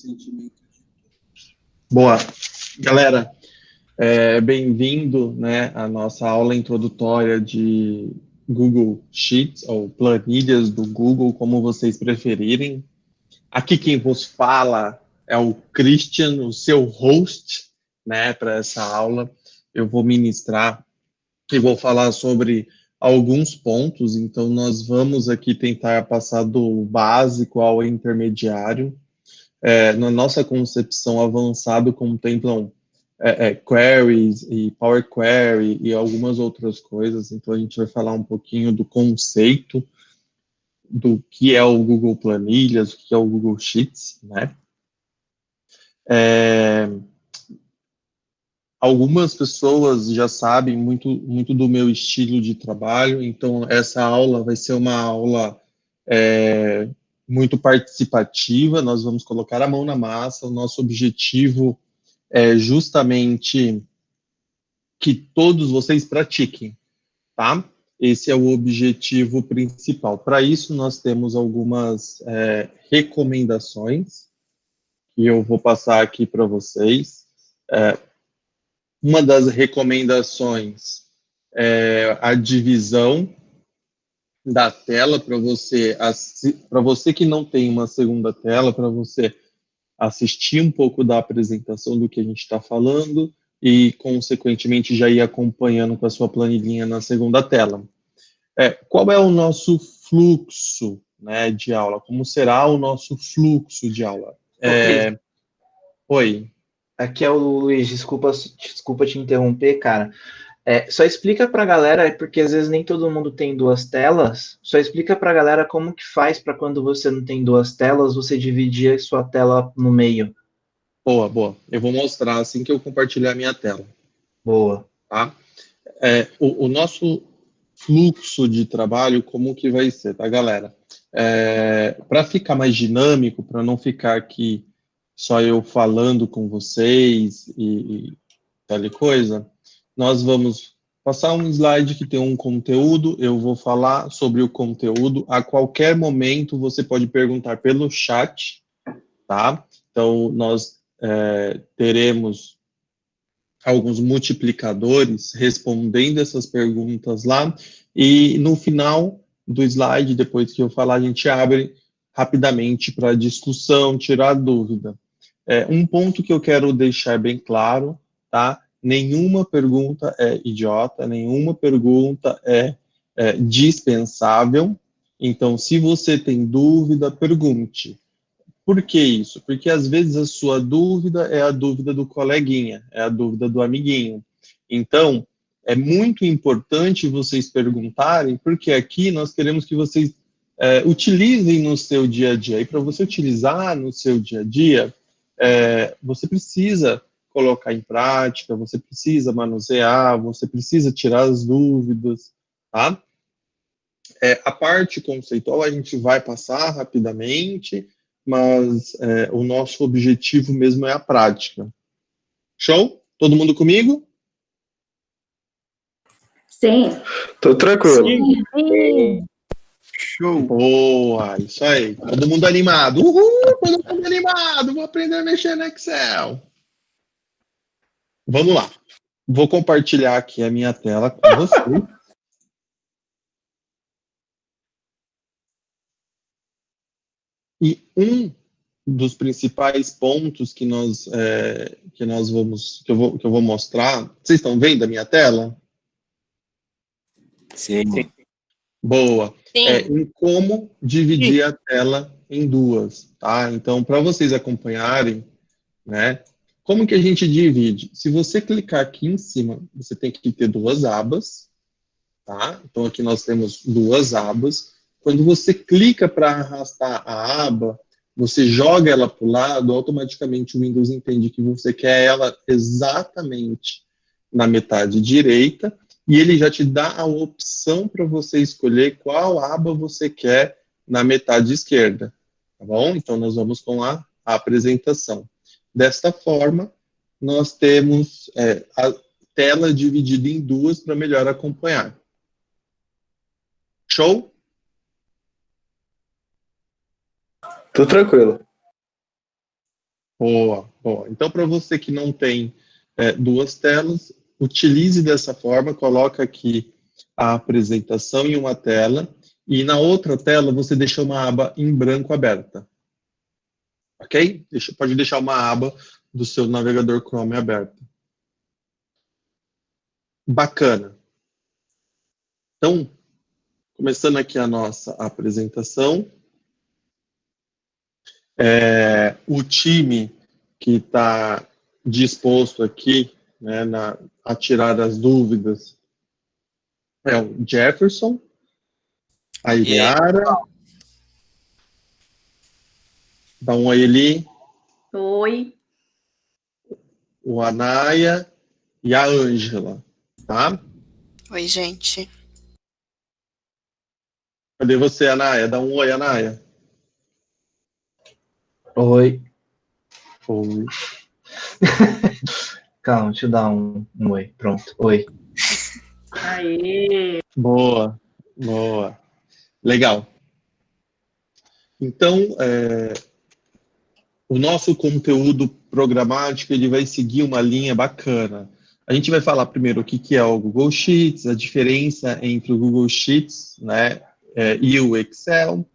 sentimento. Boa. Galera, bem-vindo, né, à nossa aula introdutória de Google Sheets, ou planilhas do Google, como vocês preferirem. Aqui quem vos fala é o Christian, o seu host, né, para essa aula. Eu vou ministrar e vou falar sobre alguns pontos, então nós vamos aqui tentar passar do básico ao intermediário. Na nossa concepção, avançado contemplam queries e Power Query e algumas outras coisas, então a gente vai falar um pouquinho do conceito do que é o Google Planilhas, o que é o Google Sheets, né? Algumas pessoas já sabem muito do meu estilo de trabalho, então essa aula vai ser uma aula muito participativa, nós vamos colocar a mão na massa, o nosso objetivo é justamente que todos vocês pratiquem, tá? Esse é o objetivo principal. Para isso, nós temos algumas recomendações que eu vou passar aqui para vocês. Uma das recomendações é a divisão da tela para você que não tem uma segunda tela, para você assistir um pouco da apresentação do que a gente está falando e, consequentemente, já ir acompanhando com a sua planilhinha na segunda tela. Qual é o nosso fluxo, né, de aula? Como será o nosso fluxo de aula? Oi. Aqui é o Luiz, desculpa te interromper, cara. Só explica pra galera, porque às vezes nem todo mundo tem duas telas, só explica pra galera como que faz para quando você não tem duas telas, você dividir a sua tela no meio. Boa. Eu vou mostrar assim que eu compartilhar a minha tela. Boa. Tá? O nosso fluxo de trabalho, como que vai ser, tá, galera? Para ficar mais dinâmico, para não ficar aqui só eu falando com vocês e tal coisa, nós vamos passar um slide que tem um conteúdo, eu vou falar sobre o conteúdo. A qualquer momento você pode perguntar pelo chat, tá? Então, nós teremos alguns multiplicadores respondendo essas perguntas lá, e no final do slide, depois que eu falar, a gente abre rapidamente para discussão, tirar dúvida. Um ponto que eu quero deixar bem claro, tá? Nenhuma pergunta é idiota, nenhuma pergunta é dispensável. Então, se você tem dúvida, pergunte. Por que isso? Porque às vezes a sua dúvida é a dúvida do coleguinha, é a dúvida do amiguinho. Então, é muito importante vocês perguntarem, porque aqui nós queremos que vocês utilizem no seu dia a dia. E para você utilizar no seu dia a dia, você precisa colocar em prática, você precisa manusear, você precisa tirar as dúvidas, tá? A parte conceitual a gente vai passar rapidamente, mas o nosso objetivo mesmo é a prática. Show? Todo mundo comigo? Sim. Tô tranquilo. Sim. Show. Boa, isso aí. Todo mundo animado. Uhul, todo mundo animado. Vou aprender a mexer no Excel. Vamos lá. Vou compartilhar aqui a minha tela com vocês. E um dos principais pontos que eu vou mostrar. Vocês estão vendo a minha tela? Sim. Boa. Sim. Em como dividir a tela em duas, tá? Então, para vocês acompanharem, né? Como que a gente divide? Se você clicar aqui em cima, você tem que ter duas abas, tá? Então, aqui nós temos duas abas. Quando você clica para arrastar a aba, você joga ela para o lado, automaticamente o Windows entende que você quer ela exatamente na metade direita, e ele já te dá a opção para você escolher qual aba você quer na metade esquerda, tá bom? Então, nós vamos com a apresentação. Desta forma, nós temos a tela dividida em duas para melhor acompanhar. Show? Tô tranquilo. Boa, boa. Então, para você que não tem duas telas, utilize dessa forma, coloca aqui a apresentação em uma tela e na outra tela você deixa uma aba em branco aberta. Ok? Pode deixar uma aba do seu navegador Chrome aberta. Bacana. Então, começando aqui a nossa apresentação. O time que está disposto aqui, né, a tirar as dúvidas é o Jefferson, a Iliara, dá um oi ali, Oi. o Anaya e a Ângela, tá? Oi, gente. Cadê você, Anaya? Dá um oi, Anaya. Oi. Oi. Calma, deixa eu dar um oi. Pronto. Oi. Aê. Boa, boa. Legal. Então, o nosso conteúdo programático ele vai seguir uma linha bacana. A gente vai falar primeiro o que é o Google Sheets, a diferença entre o Google Sheets, né, e o Excel.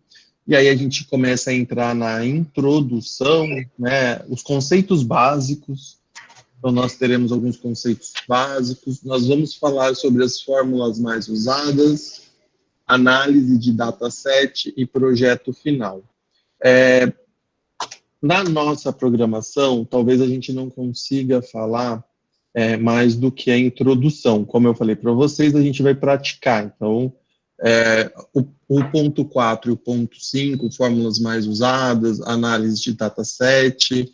E aí a gente começa a entrar na introdução, né, os conceitos básicos. Então nós teremos alguns conceitos básicos. Nós vamos falar sobre as fórmulas mais usadas, análise de dataset e projeto final. Na nossa programação, talvez a gente não consiga falar mais do que a introdução. Como eu falei para vocês, a gente vai praticar. Então, o ponto 4 e o ponto 5, fórmulas mais usadas, análise de dataset,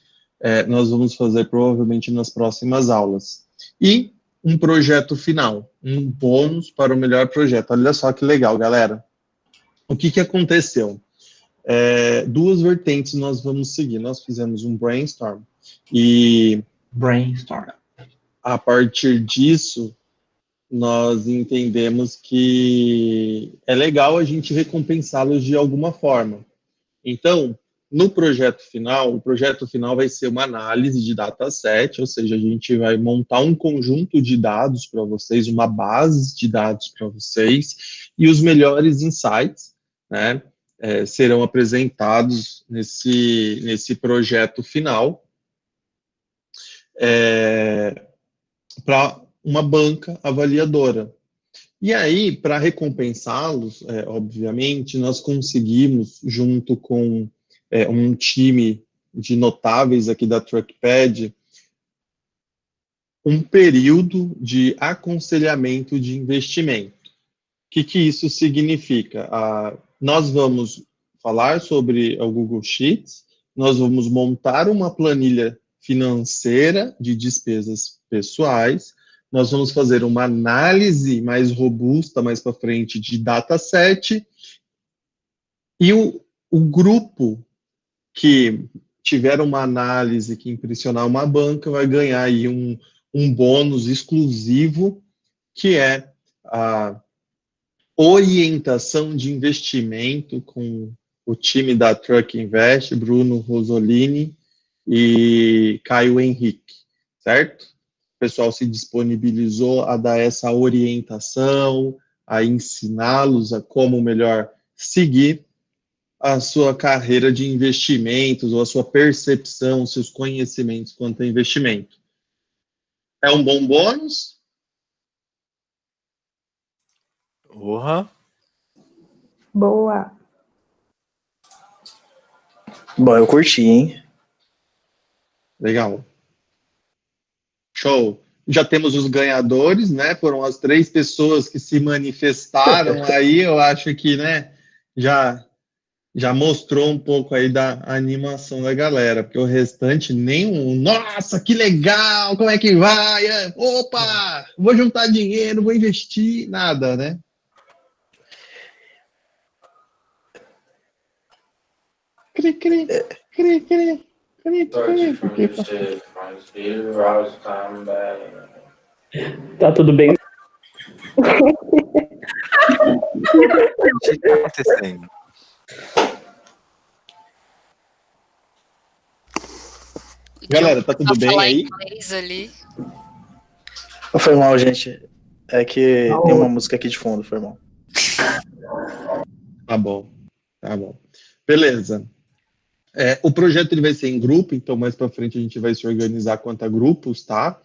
nós vamos fazer provavelmente nas próximas aulas. E um projeto final, um bônus para o melhor projeto. Olha só que legal, galera. O que aconteceu? Duas vertentes nós vamos seguir. Nós fizemos um brainstorm e a partir disso nós entendemos que é legal a gente recompensá-los de alguma forma. Então, no projeto final, o projeto final vai ser uma análise de dataset, ou seja, a gente vai montar um conjunto de dados para vocês, uma base de dados para vocês, e os melhores insights, né, serão apresentados nesse projeto final para uma banca avaliadora. E aí, para recompensá-los, obviamente, nós conseguimos, junto com um time de notáveis aqui da Trackpad, um período de aconselhamento de investimento. O que isso significa? Nós vamos falar sobre o Google Sheets, nós vamos montar uma planilha financeira de despesas pessoais, nós vamos fazer uma análise mais robusta, mais para frente, de dataset, e o grupo que tiver uma análise que impressionar uma banca vai ganhar aí um bônus exclusivo, que é a orientação de investimento com o time da Truck Invest, Bruno Rosolini e Caio Henrique, certo? O pessoal se disponibilizou a dar essa orientação, a ensiná-los a como melhor seguir a sua carreira de investimentos ou a sua percepção, seus conhecimentos quanto a investimento. É um bom bônus? Uhum. Boa. Bom, eu curti, hein? Legal. Show. Já temos os ganhadores, né? Foram as 3 pessoas que se manifestaram aí, eu acho que, né, já mostrou um pouco aí da animação da galera, porque o restante nenhum. Nossa, que legal! Como é que vai? Opa! Vou juntar dinheiro, vou investir, nada, né? Cri, cri, cri, cri, cri, cri. Tá tudo bem? O que está acontecendo? Galera, tá tudo bem falar aí? inglês ali. Foi mal, gente. É que tem uma música aqui de fundo, foi mal. Tá bom, tá bom. Beleza. O projeto ele vai ser em grupo, então mais para frente a gente vai se organizar quanto a grupos, tá?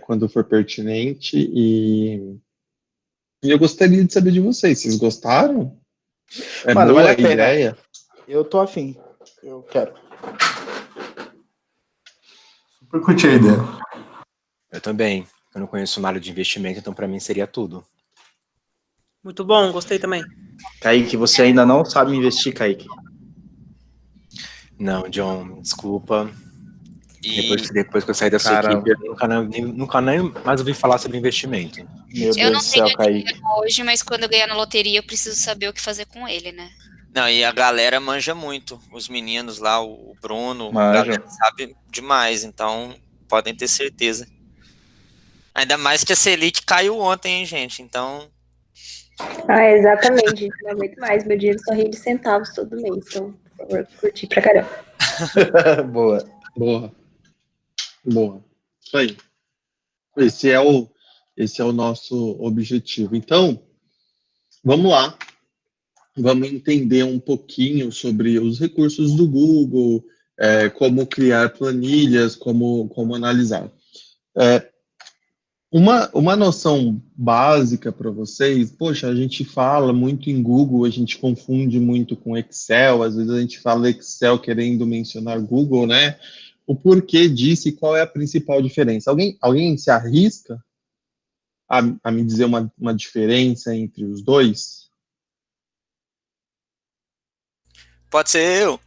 Quando for pertinente. E eu gostaria de saber de vocês. Vocês gostaram? Mano, Boa vale a a pena. ideia? Eu tô afim. Eu quero. Super curti a ideia. Eu também. Eu não conheço nada de investimento, então para mim seria tudo. Muito bom, gostei também. Kaique, você ainda não sabe investir, Kaique. Não, John, desculpa. E Depois que eu saí da sua Caramba. equipe, eu nunca nem mais ouvi falar sobre investimento. Meu Eu Deus não do céu, tenho Kaique. dinheiro hoje, mas quando eu ganhar na loteria, eu preciso saber o que fazer com ele, né? não, e a galera manja muito. Os meninos lá, o Bruno, a Manja. galera sabe demais, então podem ter certeza. Ainda mais que a Selic caiu ontem, hein, gente? Então, Exatamente, gente, não aguento mais. Meu dinheiro só rende de centavos todo mês. Então, por favor, curti pra caramba. Boa. Boa. Isso aí. Esse é o nosso objetivo. Então, vamos lá. Vamos entender um pouquinho sobre os recursos do Google, como criar planilhas, como analisar. Uma noção básica para vocês, poxa, a gente fala muito em Google, a gente confunde muito com Excel, às vezes a gente fala Excel querendo mencionar Google, né? O porquê disso e qual é a principal diferença? Alguém se arrisca a me dizer uma diferença entre os dois? pode ser eu.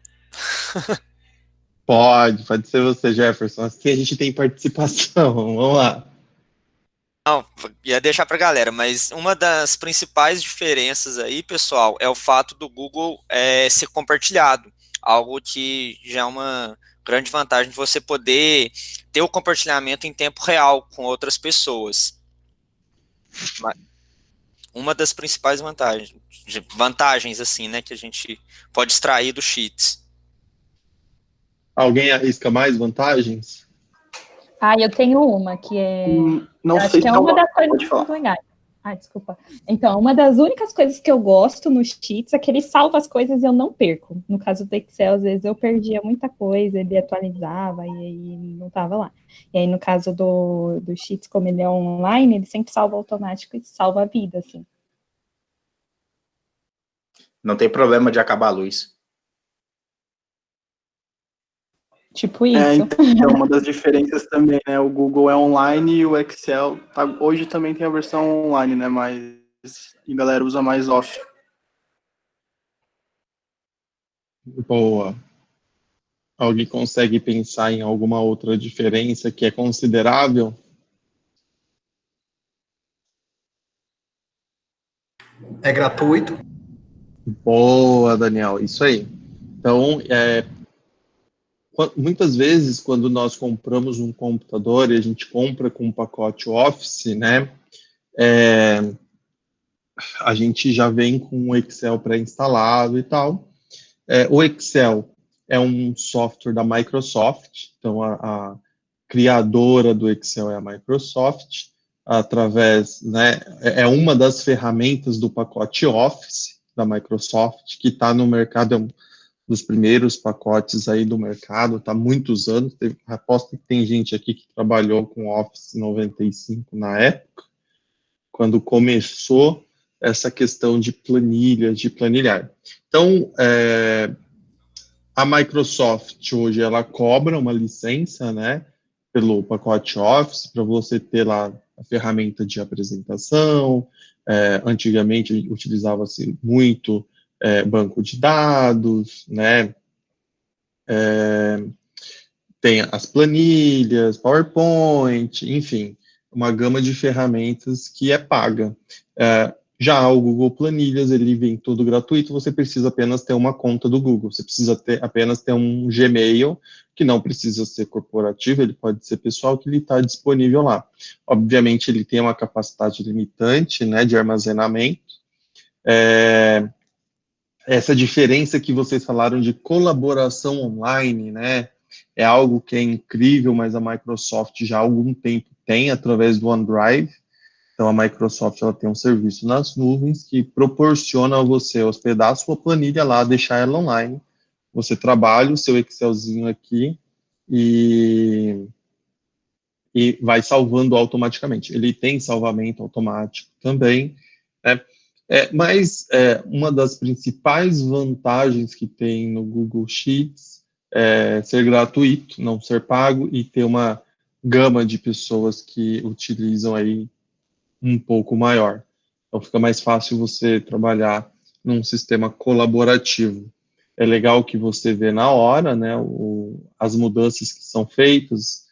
Pode ser você, Jefferson. Assim a gente tem participação. Vamos lá. Não, ia deixar pra galera, mas uma das principais diferenças aí, pessoal, é o fato do Google ser compartilhado. Algo que já é uma grande vantagem de você poder ter o compartilhamento em tempo real com outras pessoas. Uma das principais vantagens assim, né, que a gente pode extrair dos Sheets. Alguém arrisca mais vantagens? Eu tenho uma, que é... Não acho sei que é se uma das coisas pode que falar. são legais. Desculpa. Então, uma das únicas coisas que eu gosto nos Sheets é que ele salva as coisas e eu não perco. No caso do Excel, às vezes eu perdia muita coisa, ele atualizava e aí não estava lá. E aí, no caso do Sheets, como ele é online, ele sempre salva automático e salva a vida, assim. Não tem problema de acabar a luz. Tipo isso. Então, uma das diferenças também, né? O Google é online e o Excel, hoje também tem a versão online, né? Mas a galera usa mais off. Boa. Alguém consegue pensar em alguma outra diferença que é considerável? É gratuito. Boa, Daniel. Isso aí. Então, muitas vezes, quando nós compramos um computador e a gente compra com um pacote Office, né, a gente já vem com o Excel pré-instalado e tal. O Excel é um software da Microsoft, então a criadora do Excel é a Microsoft, através, né, é uma das ferramentas do pacote Office da Microsoft, que está no mercado, é um dos primeiros pacotes aí do mercado, está há muitos anos. Aposto que tem gente aqui que trabalhou com Office 95 na época, quando começou essa questão de planilhas, de planilhar. Então, a Microsoft hoje, ela cobra uma licença, né, pelo pacote Office, para você ter lá a ferramenta de apresentação. Antigamente, utilizava-se muito banco de dados, né, tem as planilhas, PowerPoint, enfim, uma gama de ferramentas que é paga. Já o Google Planilhas, ele vem todo gratuito, você precisa apenas ter uma conta do Google, você precisa apenas ter um Gmail, que não precisa ser corporativo, ele pode ser pessoal, que ele está disponível lá. Obviamente, ele tem uma capacidade limitante, né, de armazenamento. Essa diferença que vocês falaram de colaboração online, né, é algo que é incrível, mas a Microsoft já há algum tempo tem através do OneDrive. Então, a Microsoft ela tem um serviço nas nuvens que proporciona a você hospedar a sua planilha lá, deixar ela online. Você trabalha o seu Excelzinho aqui e vai salvando automaticamente. Ele tem salvamento automático também, né? Mas uma das principais vantagens que tem no Google Sheets é ser gratuito, não ser pago e ter uma gama de pessoas que utilizam aí um pouco maior. Então fica mais fácil você trabalhar num sistema colaborativo. É legal que você vê na hora, né, as mudanças que são feitas,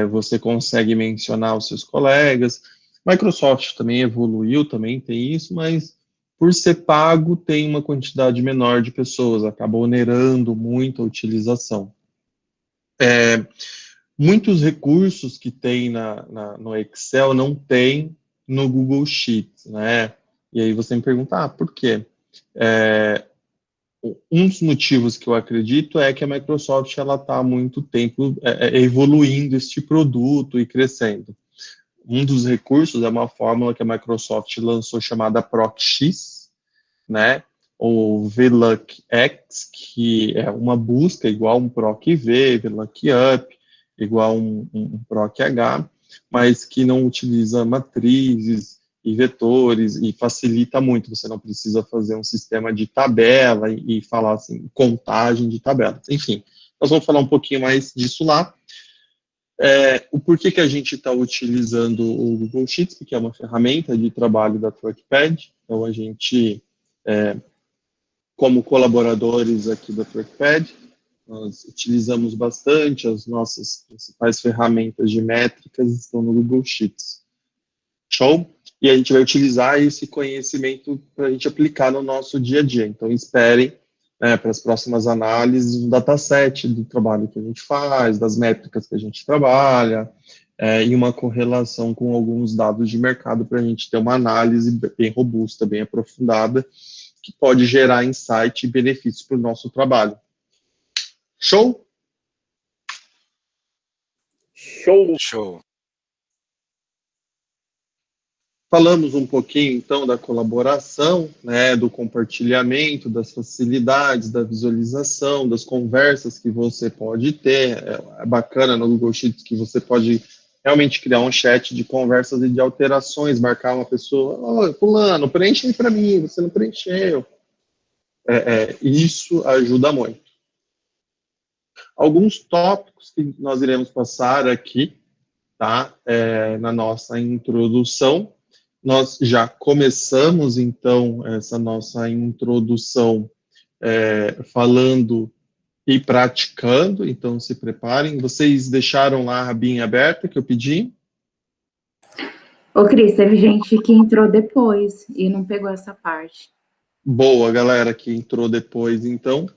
você consegue mencionar os seus colegas. Microsoft também evoluiu, também tem isso, mas por ser pago tem uma quantidade menor de pessoas, acaba onerando muito a utilização. Muitos recursos que tem no Excel não tem no Google Sheets, né? E aí você me pergunta, por quê? Um dos motivos que eu acredito é que a Microsoft ela está há muito tempo evoluindo este produto e crescendo. Um dos recursos é uma fórmula que a Microsoft lançou chamada ProcX, né? Ou VLOOKUP, que é uma busca igual um PROC-V, VLOOKUP, igual um PROC-H, mas que não utiliza matrizes e vetores e facilita muito. Você não precisa fazer um sistema de tabela e falar assim, contagem de tabelas. Enfim, nós vamos falar um pouquinho mais disso lá. O porquê que a gente está utilizando o Google Sheets, que é uma ferramenta de trabalho da Trackpad. Então, a gente, como colaboradores aqui da Trackpad, nós utilizamos bastante, as nossas principais ferramentas de métricas estão no Google Sheets. Show? E a gente vai utilizar esse conhecimento para a gente aplicar no nosso dia a dia. Então, esperem para as próximas análises um dataset do trabalho que a gente faz, das métricas que a gente trabalha, e uma correlação com alguns dados de mercado para a gente ter uma análise bem robusta, bem aprofundada, que pode gerar insight e benefícios para o nosso trabalho. Show? Show. Falamos um pouquinho, então, da colaboração, né, do compartilhamento, das facilidades, da visualização, das conversas que você pode ter. É bacana no Google Sheets que você pode realmente criar um chat de conversas e de alterações, marcar uma pessoa, "Oi, fulano, preenche aí para mim, você não preencheu." Isso ajuda muito. Alguns tópicos que nós iremos passar aqui, tá, na nossa introdução. Nós já começamos, então, essa nossa introdução falando e praticando, então se preparem. Vocês deixaram lá a abinha aberta que eu pedi? Ô, Cris, teve gente que entrou depois e não pegou essa parte. Boa, galera que entrou depois, então.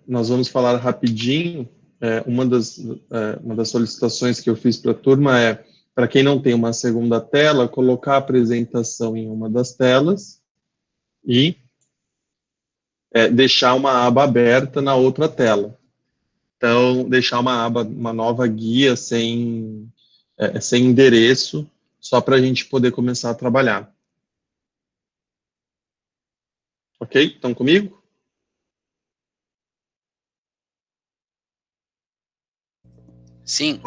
Nós vamos falar rapidinho. Uma das solicitações que eu fiz para a turma é, para quem não tem uma segunda tela, colocar a apresentação em uma das telas e deixar uma aba aberta na outra tela. Então, deixar uma nova guia sem endereço, só para a gente poder começar a trabalhar. Ok? Estão comigo? Sim.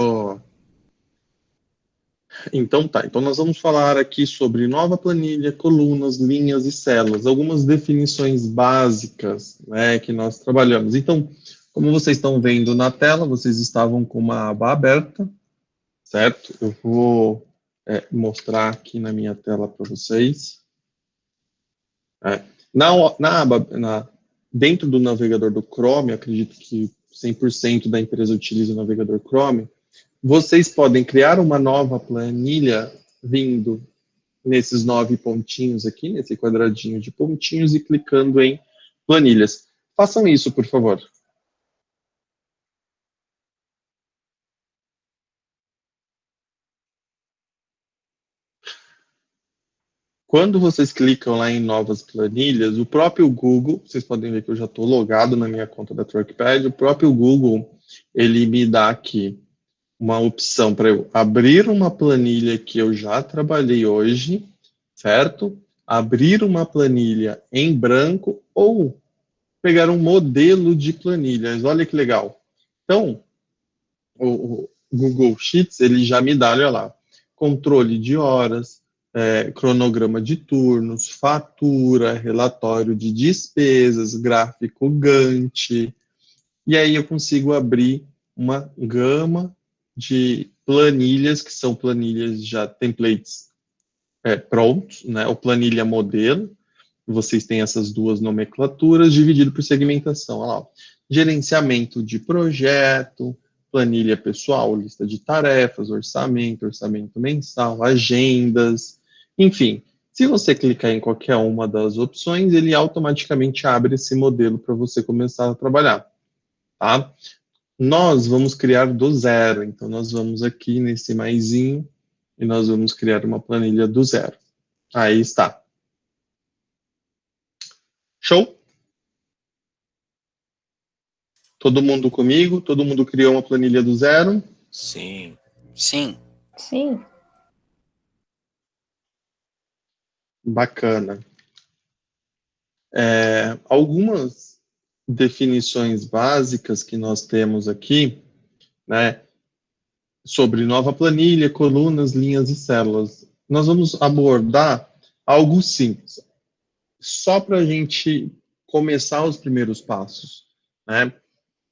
Então tá, então nós vamos falar aqui sobre nova planilha, colunas, linhas e células, algumas definições básicas, né, que nós trabalhamos. Então, como vocês estão vendo na tela, vocês estavam com uma aba aberta, certo? Eu vou mostrar aqui na minha tela para vocês. Dentro do navegador do Chrome, acredito que 100% da empresa utiliza o navegador Chrome, vocês podem criar uma nova planilha vindo nesses 9 pontinhos aqui, nesse quadradinho de pontinhos e clicando em planilhas. Façam isso, por favor. quando vocês clicam lá em novas planilhas, o próprio Google, vocês podem ver que eu já estou logado na minha conta da Trackpad, o próprio Google, ele me dá aqui uma opção para eu abrir uma planilha que eu já trabalhei hoje, certo? Abrir uma planilha em branco ou pegar um modelo de planilhas. Olha que legal. Então, o Google Sheets, ele já me dá, olha lá, controle de horas, cronograma de turnos, fatura, relatório de despesas, gráfico Gantt, e aí eu consigo abrir uma gama de planilhas, que são planilhas já templates prontos, né, ou planilha modelo. Vocês têm essas duas nomenclaturas, dividido por segmentação. Olha lá, gerenciamento de projeto, planilha pessoal, lista de tarefas, orçamento mensal, agendas, enfim. Se você clicar em qualquer uma das opções, ele automaticamente abre esse modelo para você começar a trabalhar, tá? Nós vamos criar do zero, então nós vamos aqui nesse maisinho e nós vamos criar uma planilha do zero. Aí está. Show? Todo mundo comigo? Todo mundo criou uma planilha do zero? Sim. Sim. Sim. Bacana. Algumas definições básicas que nós temos aqui, né, sobre nova planilha, colunas, linhas e células. Nós vamos abordar algo simples, só para a gente começar os primeiros passos, né?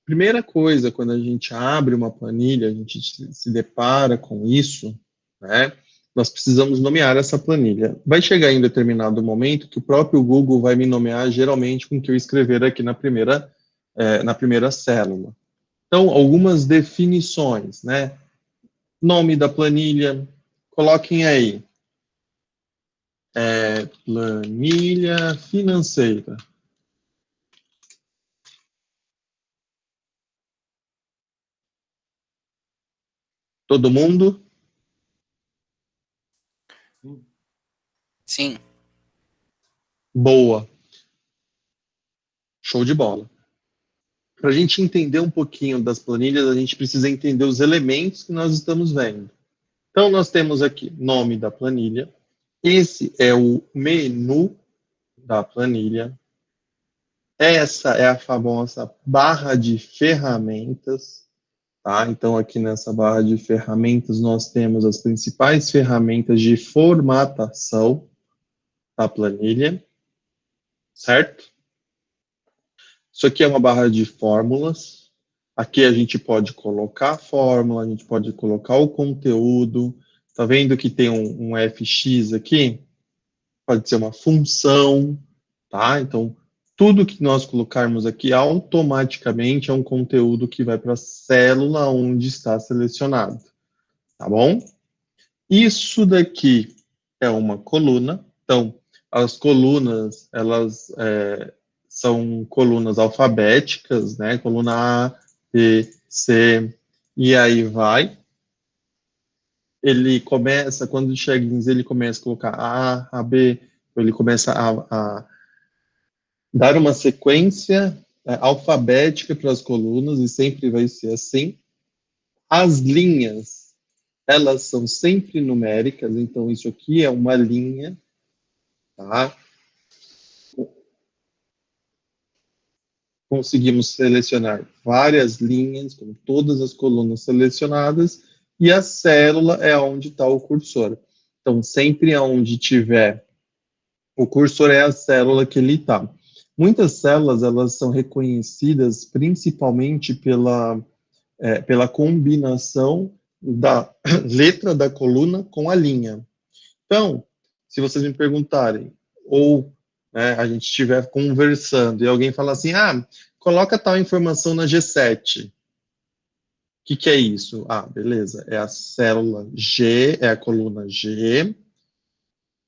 Primeira coisa, quando a gente abre uma planilha, a gente se depara com isso, né? Nós precisamos nomear essa planilha. Vai chegar em determinado momento que o próprio Google vai me nomear geralmente com o que eu escrever aqui na primeira célula. Então, algumas definições, né? Nome da planilha, coloquem aí. Planilha financeira. Todo mundo? Sim. Boa. Show de bola. Para a gente entender um pouquinho das planilhas, a gente precisa entender os elementos que nós estamos vendo. Então, nós temos aqui nome da planilha. Esse é o menu da planilha. Essa é a famosa barra de ferramentas. Tá? Então, aqui nessa barra de ferramentas, nós temos as principais ferramentas de formatação da planilha, certo? Isso aqui é uma barra de fórmulas. Aqui a gente pode colocar a fórmula, a gente pode colocar o conteúdo. Tá vendo que tem um fx aqui? Pode ser uma função, tá? Então, tudo que nós colocarmos aqui automaticamente é um conteúdo que vai para a célula onde está selecionado, tá bom? Isso daqui é uma coluna. Então, as colunas, elas são colunas alfabéticas, né? Coluna A, B, C, e aí vai. Ele começa, quando chega em Z, ele começa a colocar A, B, ele começa a dar uma sequência alfabética para as colunas, e sempre vai ser assim. As linhas, elas são sempre numéricas, então isso aqui é uma linha, tá? Conseguimos selecionar várias linhas, com todas as colunas selecionadas, e a célula é onde está o cursor. Então, sempre onde tiver o cursor é a célula que ele está. Muitas células, elas são reconhecidas principalmente pela combinação da letra da coluna com a linha. Então, se vocês me perguntarem, ou a gente estiver conversando e alguém falar assim, coloca tal informação na G7. O que é isso? Beleza, é a célula G, é a coluna G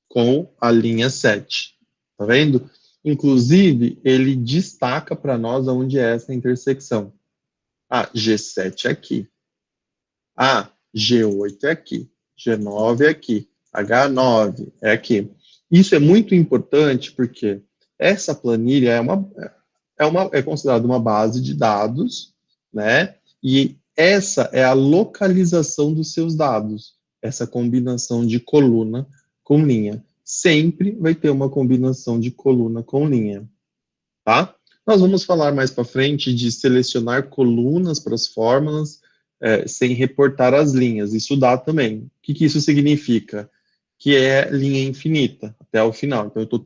com a linha 7. Tá vendo? Inclusive, ele destaca para nós onde é essa intersecção. G7 é aqui. G8 é aqui. G9 é aqui. H9 é aqui. Isso é muito importante porque essa planilha é considerada uma base de dados, né? E essa é a localização dos seus dados, essa combinação de coluna com linha. Sempre vai ter uma combinação de coluna com linha, tá? Nós vamos falar mais para frente de selecionar colunas para as fórmulas sem reportar as linhas. Isso dá também. O que isso significa? Que é linha infinita até o final. Então,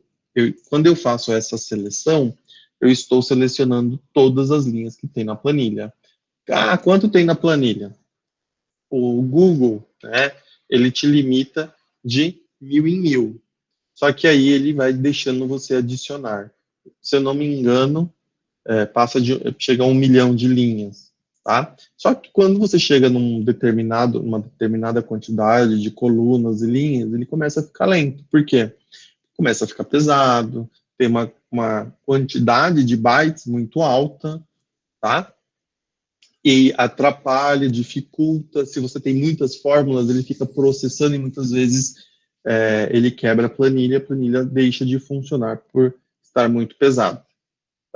quando eu faço essa seleção, eu estou selecionando todas as linhas que tem na planilha. Ah, quanto tem na planilha? O Google, né, ele te limita de 1000 em 1000. Só que aí ele vai deixando você adicionar. Se eu não me engano, chega a 1 milhão de linhas, tá? Só que quando você chega numa determinada quantidade de colunas e linhas, ele começa a ficar lento. Por quê? Começa a ficar pesado, tem uma quantidade de bytes muito alta, tá? E atrapalha, dificulta. Se você tem muitas fórmulas, ele fica processando e muitas vezes ele quebra a planilha deixa de funcionar por estar muito pesado.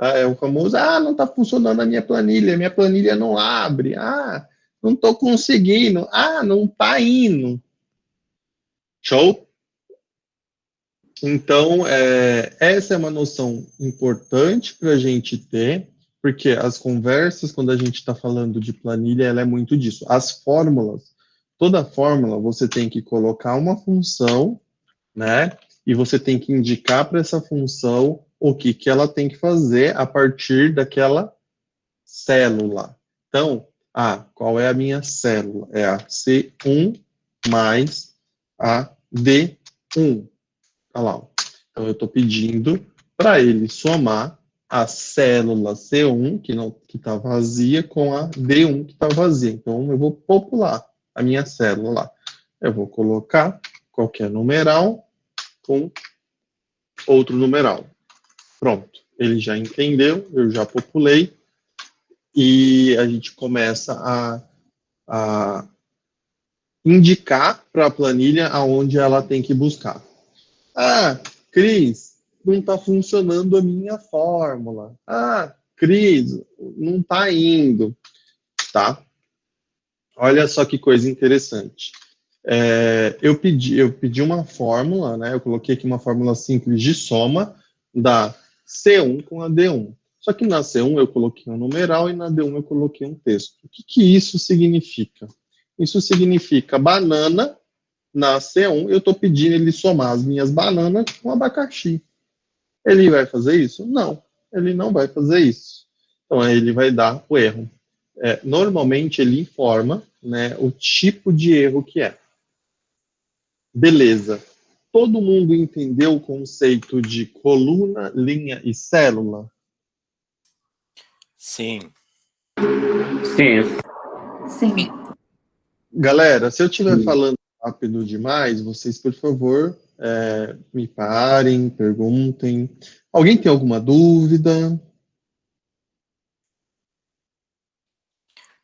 É o famoso, não está funcionando a minha planilha não abre, não estou conseguindo, não está indo. Show? Então, essa é uma noção importante para a gente ter, porque as conversas, quando a gente está falando de planilha, ela é muito disso. As fórmulas, toda fórmula, você tem que colocar uma função, né? E você tem que indicar para essa função o que ela tem que fazer a partir daquela célula. Então, qual é a minha célula? É a C1 mais a D1. Olha lá. Então, eu estou pedindo para ele somar a célula C1, que está vazia, com a D1, que está vazia. Então, eu vou popular a minha célula lá. Eu vou colocar qualquer numeral com outro numeral. Pronto. Ele já entendeu, eu já populei. E a gente começa a indicar para a planilha aonde ela tem que buscar. Cris, não está funcionando a minha fórmula. Cris, não está indo. Tá? Olha só que coisa interessante. Eu pedi uma fórmula, né? Eu coloquei aqui uma fórmula simples de soma da C1 com a D1. Só que na C1 eu coloquei um numeral e na D1 eu coloquei um texto. O que isso significa? Isso significa banana. Na C1, eu estou pedindo ele somar as minhas bananas com abacaxi. Ele vai fazer isso? Não, ele não vai fazer isso. Então, ele vai dar o erro. Normalmente, ele informa, né, o tipo de erro que é. Beleza. Todo mundo entendeu o conceito de coluna, linha e célula? Sim. Sim. Galera, se eu estiver falando rápido demais, vocês, por favor, me parem, perguntem. Alguém tem alguma dúvida?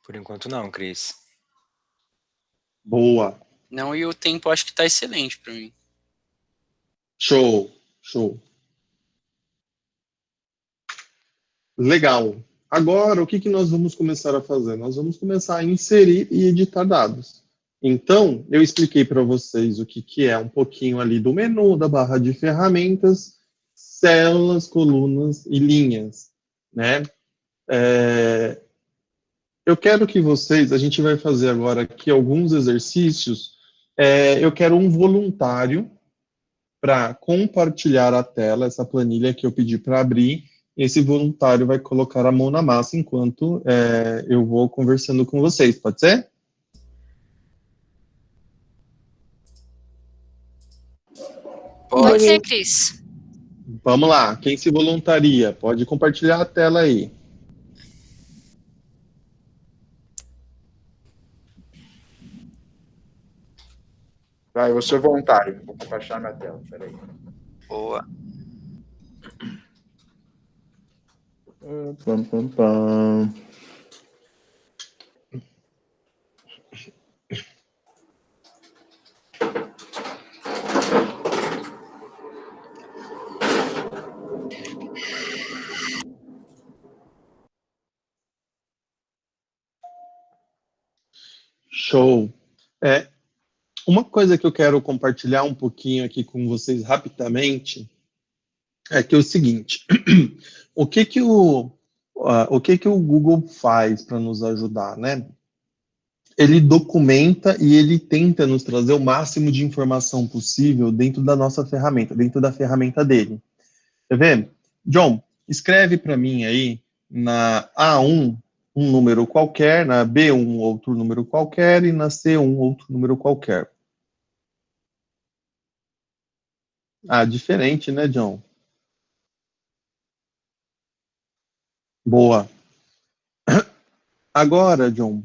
Por enquanto não, Cris. Boa. Não, e o tempo acho que tá excelente para mim. Show. Legal. Agora, o que nós vamos começar a fazer? Nós vamos começar a inserir e editar dados. Então, eu expliquei para vocês o que é um pouquinho ali do menu, da barra de ferramentas, células, colunas e linhas, né? Eu quero que vocês, a gente vai fazer agora aqui alguns exercícios, eu quero um voluntário para compartilhar a tela, essa planilha que eu pedi para abrir. Esse voluntário vai colocar a mão na massa enquanto eu vou conversando com vocês, pode ser? Pode ser, Cris. Vamos lá, quem se voluntaria? Pode compartilhar a tela aí. Vai, eu sou voluntário. Vou compartilhar minha tela, peraí. Boa. Show. Uma coisa que eu quero compartilhar um pouquinho aqui com vocês rapidamente é que é o seguinte, o que o Google faz para nos ajudar, né? Ele documenta e ele tenta nos trazer o máximo de informação possível dentro da nossa ferramenta, dentro da ferramenta dele. Quer ver? John, escreve para mim aí na A1 um número qualquer, na B1 outro número qualquer e na C1 outro número qualquer. Diferente, né, John? Boa. Agora, John,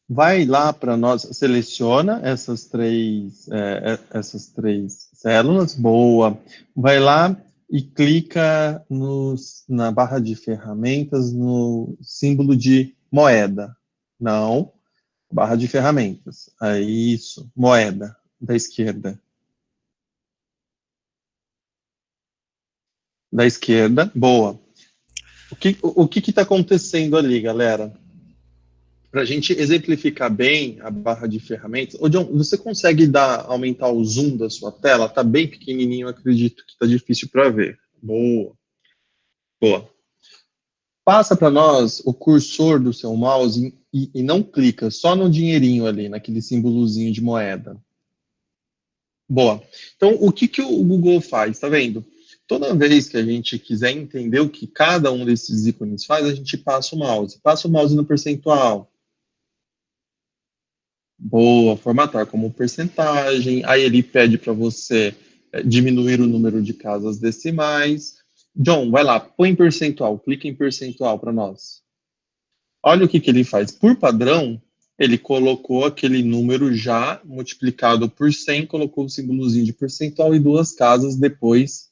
vai lá para nós, seleciona essas três células, boa. Vai lá e clica na barra de ferramentas, no símbolo de moeda. Não, barra de ferramentas. Isso, moeda, da esquerda. Da esquerda, boa. O que está acontecendo ali, galera? Para a gente exemplificar bem a barra de ferramentas, John, você consegue aumentar o zoom da sua tela? Está bem pequenininho, acredito que está difícil para ver. Boa. Boa. Passa para nós o cursor do seu mouse e não clica, só no dinheirinho ali, naquele símbolozinho de moeda. Boa. Então, o que o Google faz? Tá vendo? Toda vez que a gente quiser entender o que cada um desses ícones faz, a gente passa o mouse. Passa o mouse no percentual. Boa, formatar como porcentagem. Aí ele pede para você diminuir o número de casas decimais. John, vai lá, põe em percentual, clica em percentual para nós. Olha o que ele faz. Por padrão, ele colocou aquele número já multiplicado por 100, colocou o símbolozinho de percentual e 2 casas depois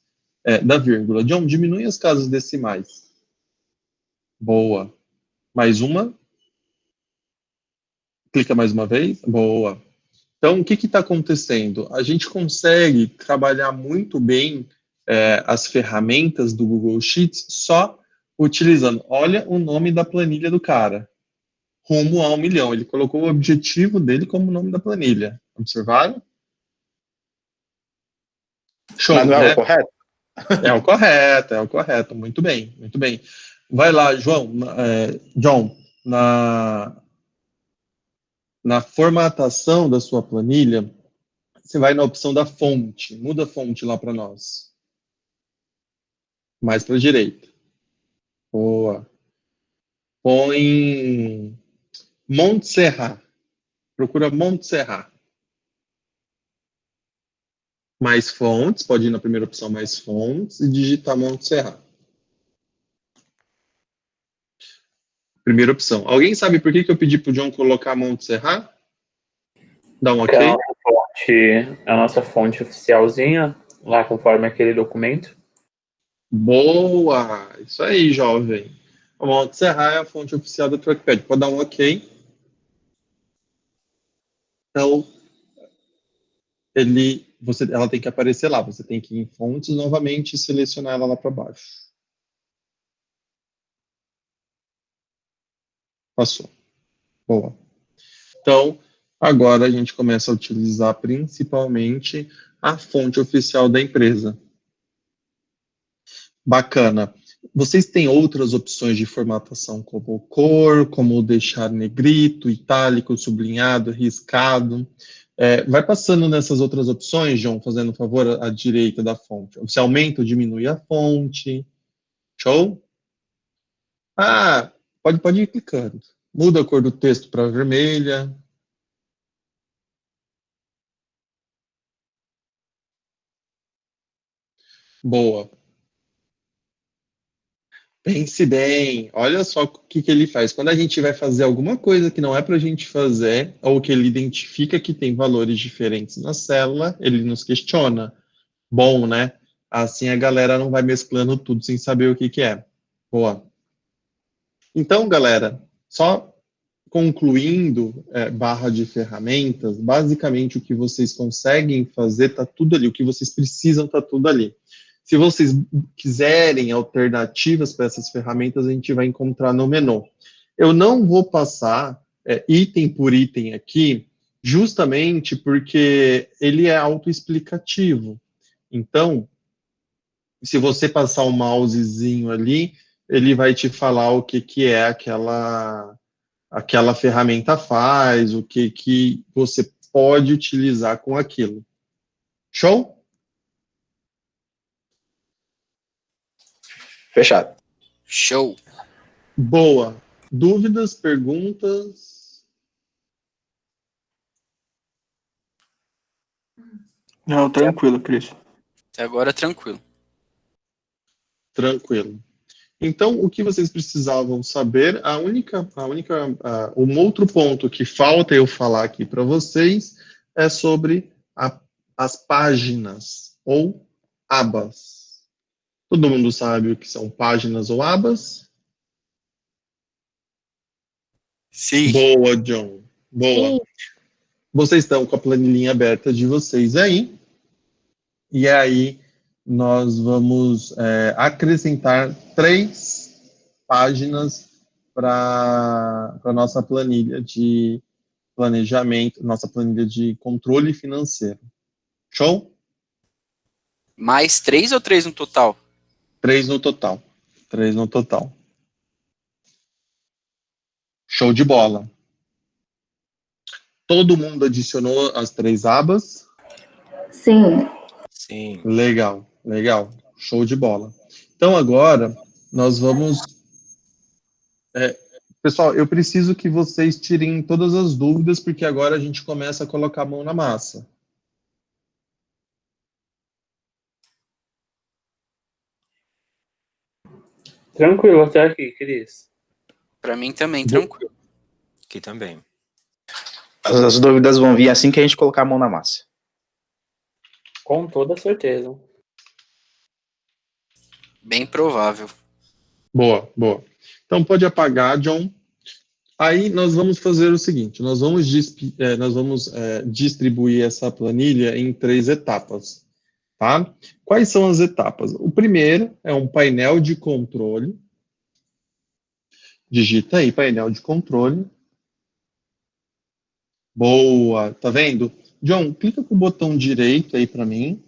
da vírgula. John, diminui as casas decimais. Boa. Mais uma. Clica mais uma vez. Boa. Então, o que está acontecendo? A gente consegue trabalhar muito bem as ferramentas do Google Sheets só utilizando. Olha o nome da planilha do cara. Rumo a 1 milhão. Ele colocou o objetivo dele como nome da planilha. Observaram? Show, mas não né? é o correto? É o correto. Muito bem, muito bem. Vai lá, John, na formatação da sua planilha, você vai na opção da fonte. Muda a fonte lá para nós. Mais para a direita. Boa. Põe Montserrat. Procura Montserrat. Mais fontes, pode ir na primeira opção, mais fontes, e digitar Montserrat. Primeira opção. Alguém sabe por que eu pedi para o John colocar Montserrat? Dá um ok? A nossa fonte oficialzinha, lá conforme aquele documento. Boa! Isso aí, jovem. A Montserrat é a fonte oficial da Trackpad. Pode dar um ok. Então, ela tem que aparecer lá. Você tem que ir em fontes novamente e selecionar ela lá para baixo. Passou. Boa. Então, agora a gente começa a utilizar principalmente a fonte oficial da empresa. Bacana. Vocês têm outras opções de formatação como cor, como deixar negrito, itálico, sublinhado, riscado. Vai passando nessas outras opções, João, fazendo favor à direita da fonte. Você aumenta ou diminui a fonte. Show? Pode ir clicando. Muda a cor do texto para vermelha. Boa. Pense bem, olha só o que ele faz. Quando a gente vai fazer alguma coisa que não é para a gente fazer, ou que ele identifica que tem valores diferentes na célula, ele nos questiona. Bom, né? Assim a galera não vai mesclando tudo sem saber o que é. Boa. Então, galera, só concluindo barra de ferramentas, basicamente o que vocês conseguem fazer está tudo ali, o que vocês precisam está tudo ali. Se vocês quiserem alternativas para essas ferramentas, a gente vai encontrar no menu. Eu não vou passar item por item aqui, justamente porque ele é autoexplicativo. Então, se você passar o mousezinho ali, ele vai te falar o que é aquela ferramenta faz, o que você pode utilizar com aquilo. Show? Fechado. Show. Boa. Dúvidas, perguntas? Não, tranquilo, Cris. Até agora tranquilo. Tranquilo. Então, o que vocês precisavam saber, um outro ponto que falta eu falar aqui para vocês é sobre as páginas ou abas. Todo mundo sabe o que são páginas ou abas? Sim. Boa, John. Boa. Sim. Vocês estão com a planilhinha aberta de vocês aí. E aí, nós vamos acrescentar 3 páginas para a nossa planilha de planejamento, nossa planilha de controle financeiro. Show? Mais 3 ou 3 no total? 3 no total. 3 no total. Show de bola. Todo mundo adicionou as 3 abas? Sim. Sim. Legal, legal. Show de bola. Então agora nós vamos... pessoal, eu preciso que vocês tirem todas as dúvidas, porque agora a gente começa a colocar a mão na massa. Tranquilo até aqui, Cris. Pra mim também, tranquilo. Aqui também. As dúvidas vão vir assim que a gente colocar a mão na massa. Com toda certeza. Bem provável. Boa, boa. Então pode apagar, John. Aí nós vamos fazer o seguinte, nós vamos distribuir essa planilha em 3 etapas, tá? Quais são as etapas? O primeiro é um painel de controle. Digita aí, painel de controle. Boa, tá vendo? John, clica com o botão direito aí para mim,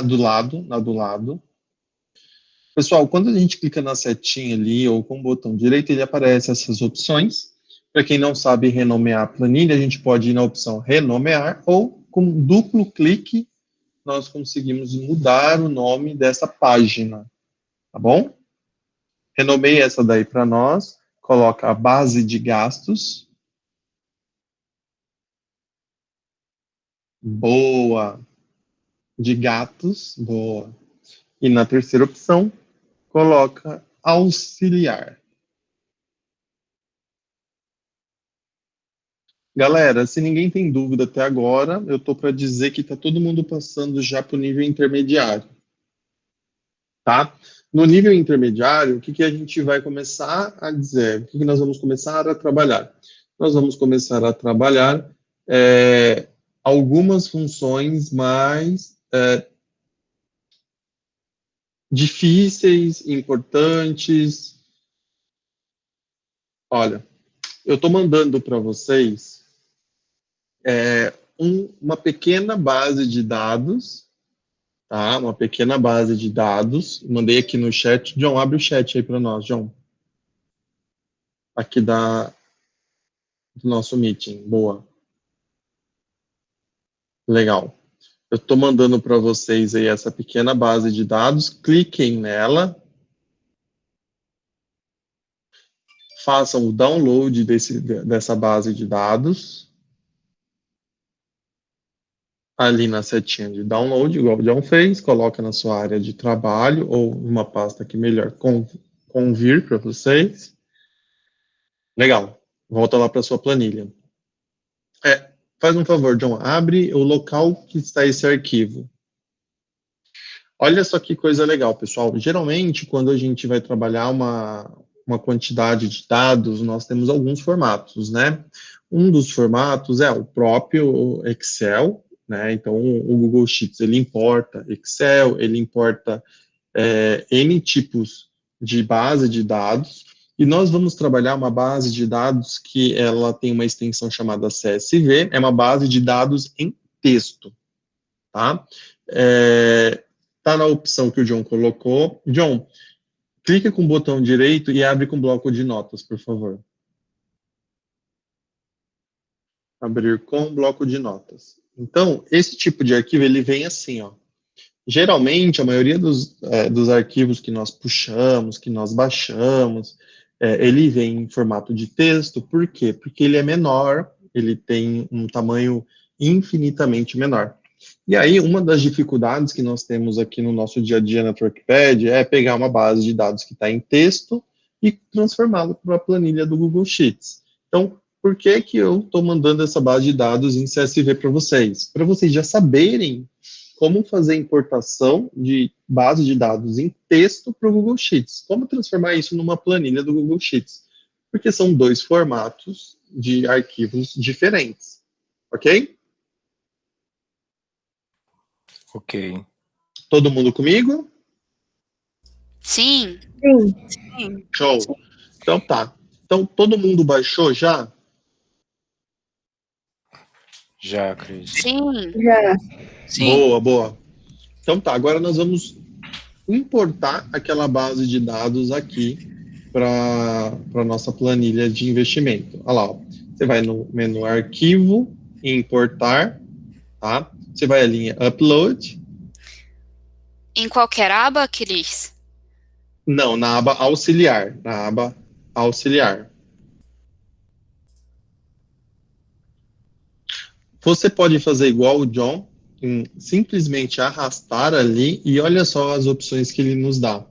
do lado. Pessoal, quando a gente clica na setinha ali, ou com o botão direito, ele aparece essas opções. Para quem não sabe renomear a planilha, a gente pode ir na opção renomear, ou com duplo clique, nós conseguimos mudar o nome dessa página, tá bom? Renomeie essa daí para nós, coloca a base de gastos. Boa. De gatos, boa. E na terceira opção, coloca auxiliar. Galera, se ninguém tem dúvida até agora, eu tô para dizer que tá todo mundo passando já para o nível intermediário. Tá? No nível intermediário, o que a gente vai começar a dizer? O que nós vamos começar a trabalhar? Nós vamos começar a trabalhar algumas funções mais difíceis, importantes. Olha, eu estou mandando para vocês uma pequena base de dados, tá? Uma pequena base de dados. Mandei aqui no chat. John, abre o chat aí para nós, John. Aqui do nosso meeting. Boa. Legal. Eu estou mandando para vocês aí essa pequena base de dados. Cliquem nela. Façam o download dessa base de dados. Ali na setinha de download, igual o John fez, coloca na sua área de trabalho ou uma pasta que melhor convir para vocês. Legal. Volta lá para sua planilha. Faz um favor, John, abre o local que está esse arquivo. Olha só que coisa legal, pessoal. Geralmente, quando a gente vai trabalhar uma quantidade de dados, nós temos alguns formatos, né? Um dos formatos é o próprio Excel, né? Então, o Google Sheets, ele importa Excel, ele importa N tipos de base de dados, E nós vamos trabalhar uma base de dados que ela tem uma extensão chamada CSV, é uma base de dados em texto, tá? Tá na opção que o John colocou. John, clica com o botão direito e abre com bloco de notas, por favor. Abrir com bloco de notas. Então, esse tipo de arquivo, ele vem assim, ó. Geralmente, a maioria dos arquivos que nós puxamos, que nós baixamos, ele vem em formato de texto. Por quê? Porque ele é menor, ele tem um tamanho infinitamente menor. E aí, uma das dificuldades que nós temos aqui no nosso dia a dia na Trackpad é pegar uma base de dados que está em texto e transformá-la para a planilha do Google Sheets. Então, por que que eu estou mandando essa base de dados em CSV para vocês? Para vocês já saberem como fazer importação de base de dados em texto para o Google Sheets. Como transformar isso numa planilha do Google Sheets. Porque são 2 formatos de arquivos diferentes. Ok? Ok. Todo mundo comigo? Sim. Sim. Show. Então tá. Então todo mundo baixou já? Já, Cris. Sim. Já. Sim. Boa, boa. Então tá, agora nós vamos importar aquela base de dados aqui para a nossa planilha de investimento. Olha lá, ó. Você vai no menu Arquivo, Importar, tá? Você vai à linha Upload. Em qualquer aba, Cris? Não, na aba Auxiliar. Na aba Auxiliar. Você pode fazer igual o John, simplesmente arrastar ali e olha só as opções que ele nos dá.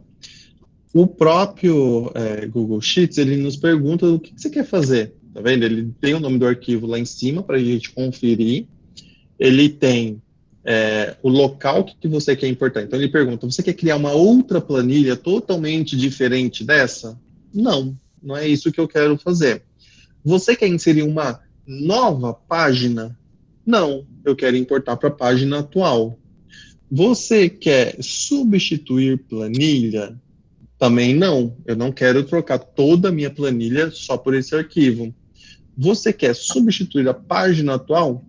O próprio Google Sheets, ele nos pergunta o que você quer fazer, tá vendo? Ele tem o nome do arquivo lá em cima para a gente conferir, ele tem o local que você quer importar. Então ele pergunta, você quer criar uma outra planilha totalmente diferente dessa? Não, não é isso que eu quero fazer. Você quer inserir uma nova página? Não, eu quero importar para a página atual. Você quer substituir planilha? Também não, eu não quero trocar toda a minha planilha só por esse arquivo. Você quer substituir a página atual?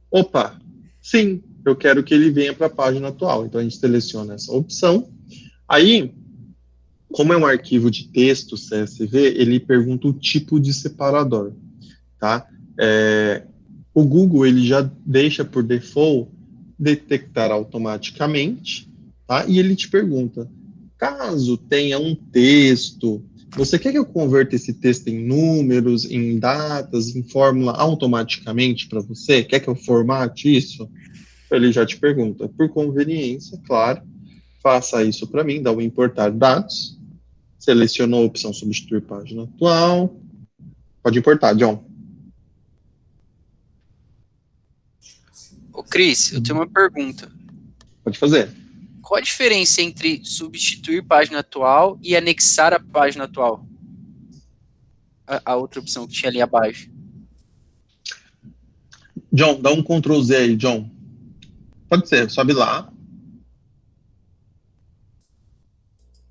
Opa, sim, eu quero que ele venha para a página atual. Então a gente seleciona essa opção. Aí, como é um arquivo de texto CSV, ele pergunta o tipo de separador, tá? O Google, ele já deixa por default detectar automaticamente, tá? E ele te pergunta, caso tenha um texto, você quer que eu converta esse texto em números, em datas, em fórmula automaticamente para você? Quer que eu formate isso? Ele já te pergunta, por conveniência, claro, faça isso para mim, dá o importar dados, selecionou a opção substituir página atual, pode importar, John. Ô, Cris, eu tenho uma pergunta. Pode fazer. Qual a diferença entre substituir página atual e anexar a página atual? A outra opção que tinha ali abaixo. John, dá um Ctrl Z aí, John. Pode ser, sobe lá.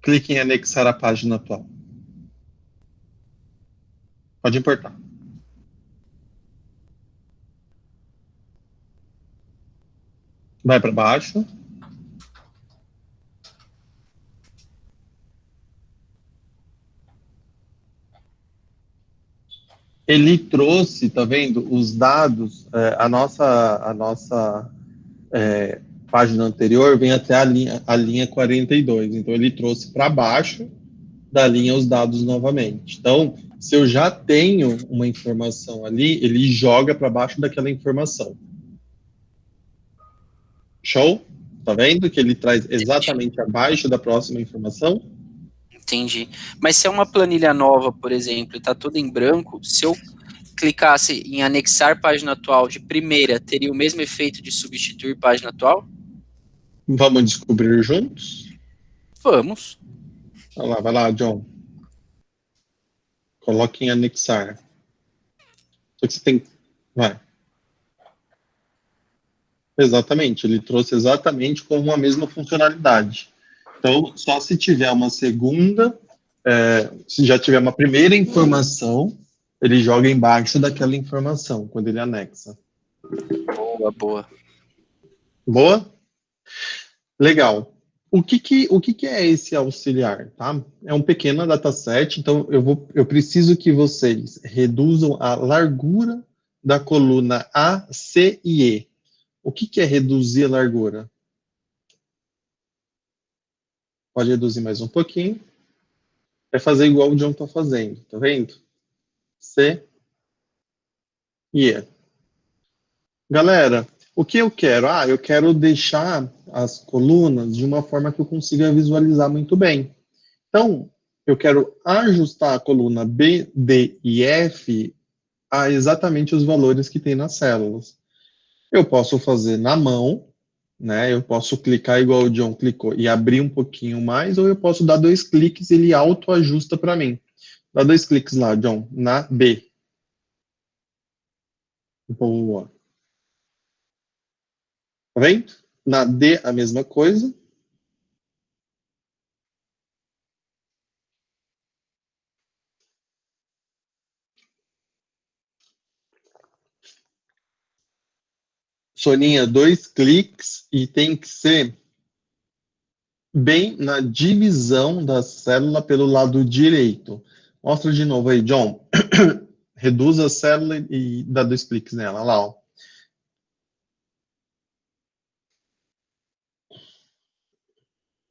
Clique em anexar a página atual. Pode importar. Vai para baixo. Ele trouxe, tá vendo, os dados, a nossa página anterior vem até a linha 42, então ele trouxe para baixo da linha os dados novamente. Então, se eu já tenho uma informação ali, ele joga para baixo daquela informação. Show? Tá vendo que ele traz exatamente abaixo da próxima informação? Entendi. Mas se é uma planilha nova, por exemplo, e está toda em branco, se eu clicasse em anexar página atual de primeira, teria o mesmo efeito de substituir página atual? Vamos descobrir juntos? Vamos. Vai lá, John. Coloque em anexar. Só que você tem... Vai. Exatamente, ele trouxe exatamente com a mesma funcionalidade. Então, só se tiver uma segunda se já tiver uma primeira informação, ele joga embaixo daquela informação, quando ele anexa. Boa. Boa? Legal. O que é esse auxiliar, tá? É um pequeno dataset, então eu preciso que vocês reduzam a largura da coluna A, C e E. O que é reduzir a largura? Pode reduzir mais um pouquinho. É fazer igual o John está fazendo, tá vendo? C e E. Galera, o que eu quero? Eu quero deixar as colunas de uma forma que eu consiga visualizar muito bem. Então, eu quero ajustar a coluna B, D e F a exatamente os valores que tem nas células. Eu posso fazer na mão, né? Eu posso clicar igual o John clicou e abrir um pouquinho mais, ou eu posso dar 2 cliques e ele autoajusta para mim. Dá 2 cliques lá, John, na B. Boa. Tá vendo? Na D, a mesma coisa. Soninha, 2 cliques e tem que ser bem na divisão da célula pelo lado direito. Mostra de novo aí, John. Reduz a célula e dá 2 cliques nela. Lá, ó.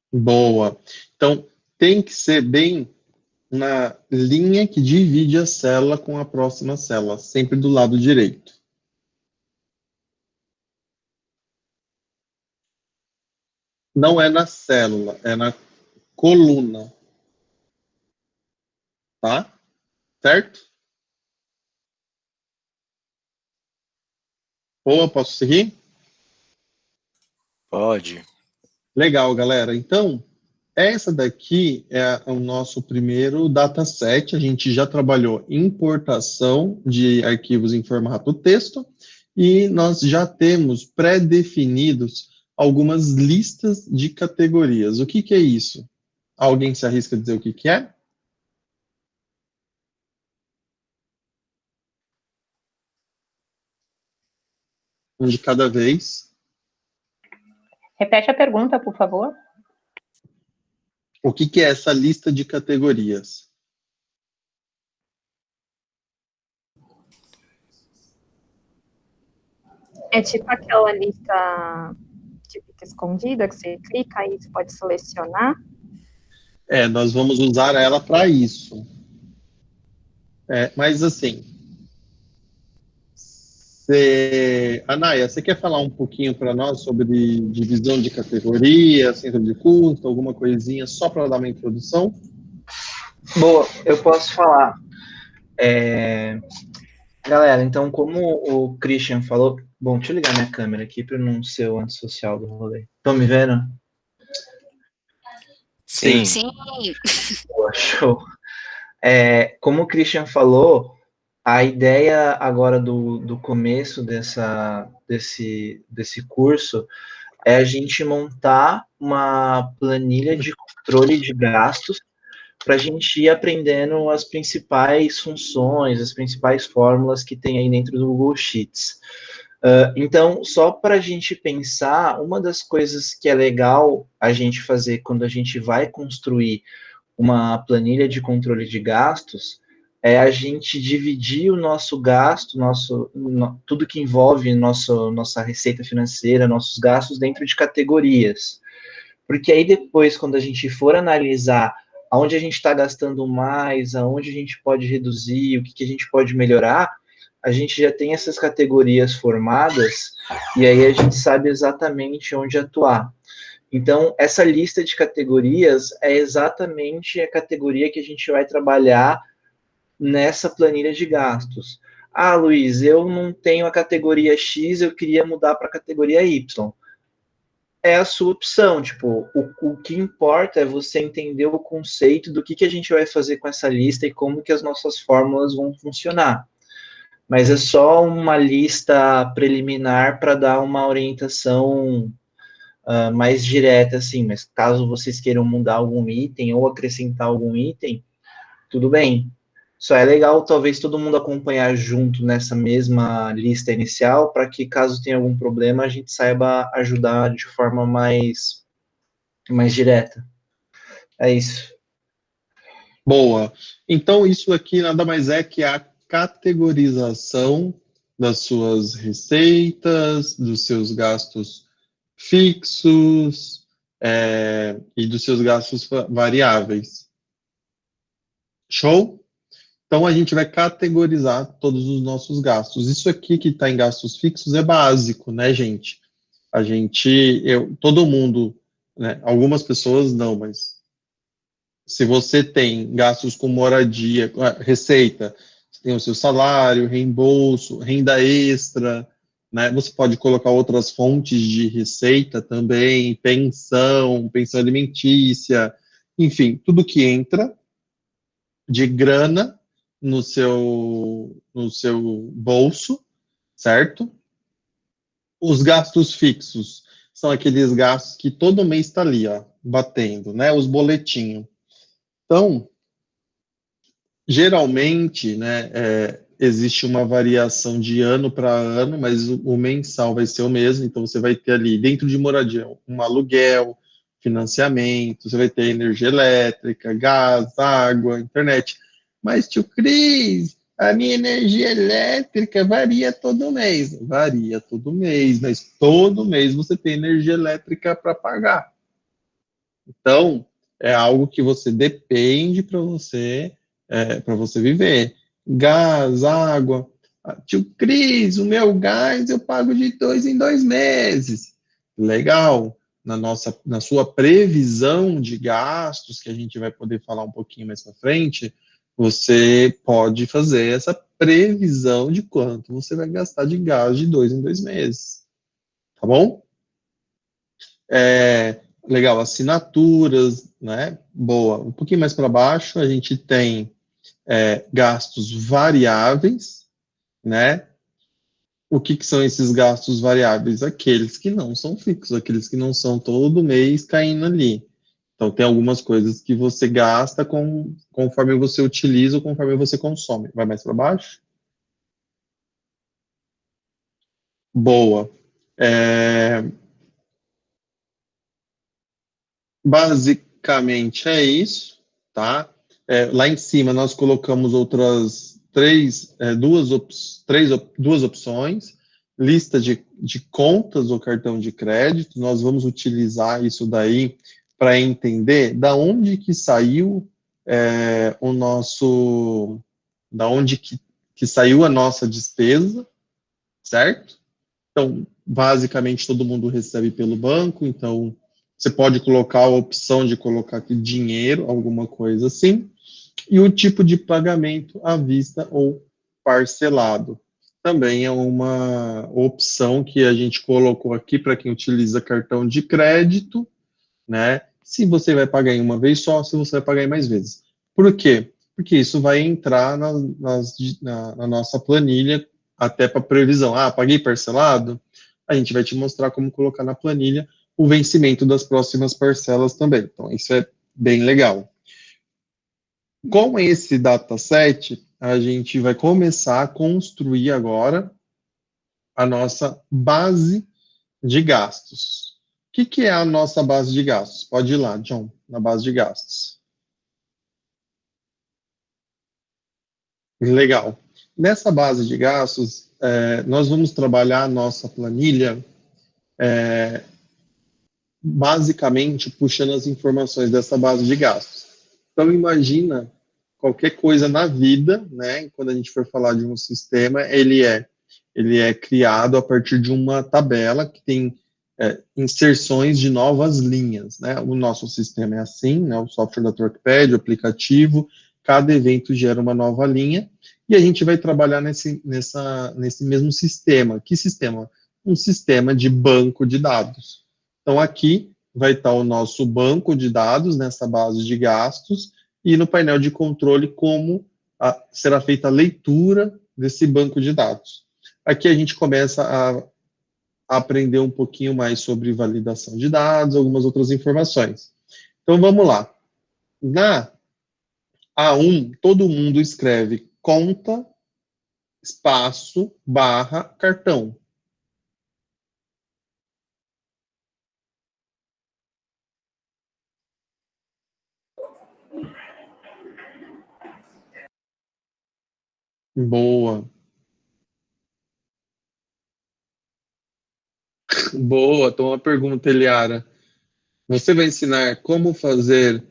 Boa. Então, tem que ser bem na linha que divide a célula com a próxima célula, sempre do lado direito. Não é na célula, é na coluna. Tá? Certo? Boa, posso seguir? Pode. Legal, galera. Então, essa daqui é o nosso primeiro dataset. A gente já trabalhou importação de arquivos em formato texto e nós já temos pré-definidos algumas listas de categorias. O que é isso? Alguém se arrisca a dizer o que é? Um de cada vez. Repete a pergunta, por favor. O que é essa lista de categorias? É tipo aquela lista típica escondida que você clica e você pode selecionar. Nós vamos usar ela para isso. Mas assim, Anaia, você quer falar um pouquinho para nós sobre divisão de categoria, centro de custo, alguma coisinha só para dar uma introdução? Boa, eu posso falar. Galera, então, como o Christian falou... Bom, deixa eu ligar minha câmera aqui para não ser o antissocial do rolê. Estão me vendo? Sim. Boa, show. Como o Christian falou, a ideia agora do começo desse curso é a gente montar uma planilha de controle de gastos para a gente ir aprendendo as principais funções, as principais fórmulas que tem aí dentro do Google Sheets. Então, só para a gente pensar, uma das coisas que é legal a gente fazer quando a gente vai construir uma planilha de controle de gastos é a gente dividir o nosso gasto, tudo que envolve nossa receita financeira, nossos gastos dentro de categorias. Porque aí depois, quando a gente for analisar aonde a gente está gastando mais, aonde a gente pode reduzir, o que a gente pode melhorar, a gente já tem essas categorias formadas e aí a gente sabe exatamente onde atuar. Então, essa lista de categorias é exatamente a categoria que a gente vai trabalhar nessa planilha de gastos. Luiz, eu não tenho a categoria X, eu queria mudar para a categoria Y. É a sua opção, tipo, o que importa é você entender o conceito do que a gente vai fazer com essa lista e como que as nossas fórmulas vão funcionar. Mas é só uma lista preliminar para dar uma orientação mais direta, assim, mas caso vocês queiram mudar algum item ou acrescentar algum item, tudo bem. Só é legal, talvez, todo mundo acompanhar junto nessa mesma lista inicial, para que, caso tenha algum problema, a gente saiba ajudar de forma mais direta. É isso. Boa. Então, isso aqui nada mais é que a categorização das suas receitas, dos seus gastos fixos, e dos seus gastos variáveis. Show? Então, a gente vai categorizar todos os nossos gastos. Isso aqui que está em gastos fixos é básico, né, gente? Todo mundo, né, algumas pessoas não, mas se você tem gastos com moradia, receita, você tem o seu salário, reembolso, renda extra, né? Você pode colocar outras fontes de receita também, pensão alimentícia, enfim, tudo que entra de grana no seu bolso, certo? Os gastos fixos são aqueles gastos que todo mês está ali, ó, batendo, né? Os boletinhos. Então, geralmente, né, existe uma variação de ano para ano, mas o mensal vai ser o mesmo, então você vai ter ali, dentro de moradia, um aluguel, financiamento, você vai ter energia elétrica, gás, água, internet. Mas, tio Cris, a minha energia elétrica varia todo mês. Varia todo mês, mas todo mês você tem energia elétrica para pagar. Então, é algo que você depende para você viver. Gás, água. Tio Cris, o meu gás eu pago de 2 em 2 meses. Legal. Na sua previsão de gastos, que a gente vai poder falar um pouquinho mais para frente, você pode fazer essa previsão de quanto você vai gastar de gás de 2 em 2 meses. Tá bom? Legal, assinaturas, né? Boa. Um pouquinho mais para baixo, a gente tem gastos variáveis, né? O que são esses gastos variáveis? Aqueles que não são fixos, aqueles que não são todo mês caindo ali. Então, tem algumas coisas que você gasta conforme você utiliza ou conforme você consome. Vai mais para baixo? Boa. Basicamente é isso, tá? Lá em cima nós colocamos outras duas opções, lista de contas ou cartão de crédito. Nós vamos utilizar isso daí para entender da onde que saiu da onde que saiu a nossa despesa, certo? Então, basicamente, todo mundo recebe pelo banco, então você pode colocar a opção de colocar aqui dinheiro, alguma coisa assim, e o tipo de pagamento à vista ou parcelado. Também é uma opção que a gente colocou aqui para quem utiliza cartão de crédito, né? Se você vai pagar em uma vez só, se você vai pagar em mais vezes. Por quê? Porque isso vai entrar na nossa planilha até para previsão. Paguei parcelado? A gente vai te mostrar como colocar na planilha o vencimento das próximas parcelas também. Então, isso é bem legal. Com esse dataset, a gente vai começar a construir agora a nossa base de gastos. O que é a nossa base de gastos? Pode ir lá, John, na base de gastos. Legal. Nessa base de gastos, nós vamos trabalhar a nossa planilha basicamente puxando as informações dessa base de gastos. Então, imagina qualquer coisa na vida, né? Quando a gente for falar de um sistema, ele é criado a partir de uma tabela que tem inserções de novas linhas, né? O nosso sistema é assim, né? O software da Torquepad, o aplicativo, cada evento gera uma nova linha e a gente vai trabalhar nesse mesmo sistema. Que sistema? Um sistema de banco de dados. Então, aqui vai estar o nosso banco de dados nessa base de gastos e no painel de controle como será feita a leitura desse banco de dados. Aqui a gente começa aprender um pouquinho mais sobre validação de dados, algumas outras informações. Então, vamos lá. Na A1, todo mundo escreve conta, espaço, barra, cartão. Boa. Boa. Então, uma pergunta, Eliara. Você vai ensinar como fazer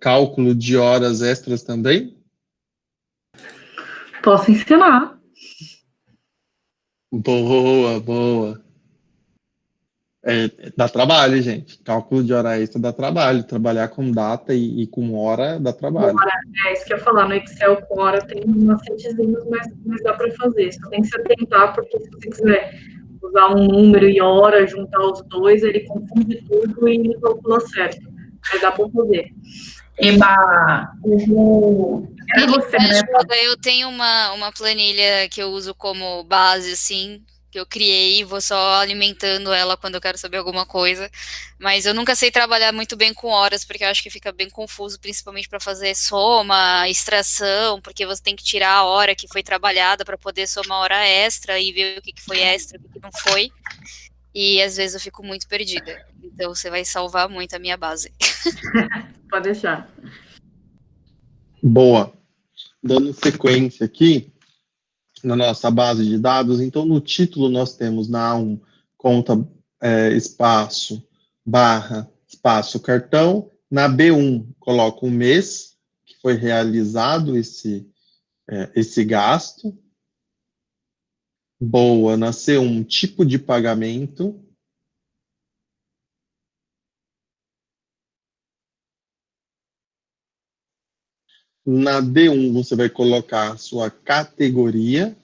cálculo de horas extras também? Posso ensinar. Boa, boa. Dá trabalho, gente. Cálculo de hora extra dá trabalho. Trabalhar com data e com hora dá trabalho. Hora, é isso que eu ia falar. No Excel com hora tem macetezinhos, mas dá para fazer. Só tem que se atentar, porque se você quiser usar um número e hora, juntar os dois, ele confunde tudo e não calcula certo. Mas dá para fazer. Eba! Era você, né? Eu tenho uma planilha que eu uso como base, assim, que eu criei e vou só alimentando ela quando eu quero saber alguma coisa. Mas eu nunca sei trabalhar muito bem com horas, porque eu acho que fica bem confuso, principalmente para fazer soma, extração, porque você tem que tirar a hora que foi trabalhada para poder somar hora extra e ver o que foi extra, o que não foi. E às vezes eu fico muito perdida. Então você vai salvar muito a minha base. Pode deixar. Boa. Dando sequência aqui na nossa base de dados, então no título nós temos na A1 conta espaço barra espaço cartão. Na B1 coloca o mês que foi realizado esse gasto. Boa. Na C1, tipo de pagamento. Na D1, você vai colocar a sua categoria.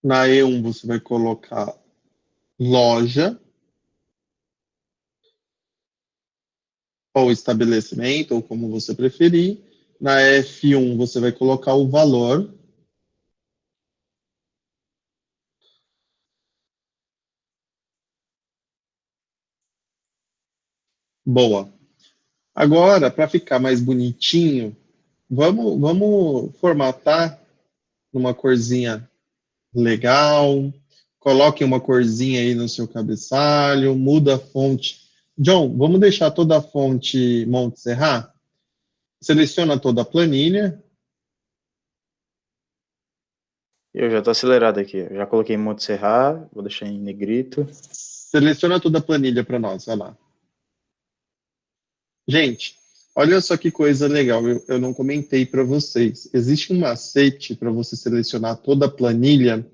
Na E1, você vai colocar loja ou estabelecimento, ou como você preferir. Na F1, você vai colocar o valor. Boa. Agora, para ficar mais bonitinho, vamos formatar numa corzinha legal. Coloque uma corzinha aí no seu cabeçalho, muda a fonte. John, vamos deixar toda a fonte Montserrat? Seleciona toda a planilha. Eu já estou acelerado aqui. Eu já coloquei em Montserrat, vou deixar em negrito. Seleciona toda a planilha para nós, vai lá. Gente, olha só que coisa legal, eu não comentei para vocês. Existe um macete para você selecionar toda a planilha,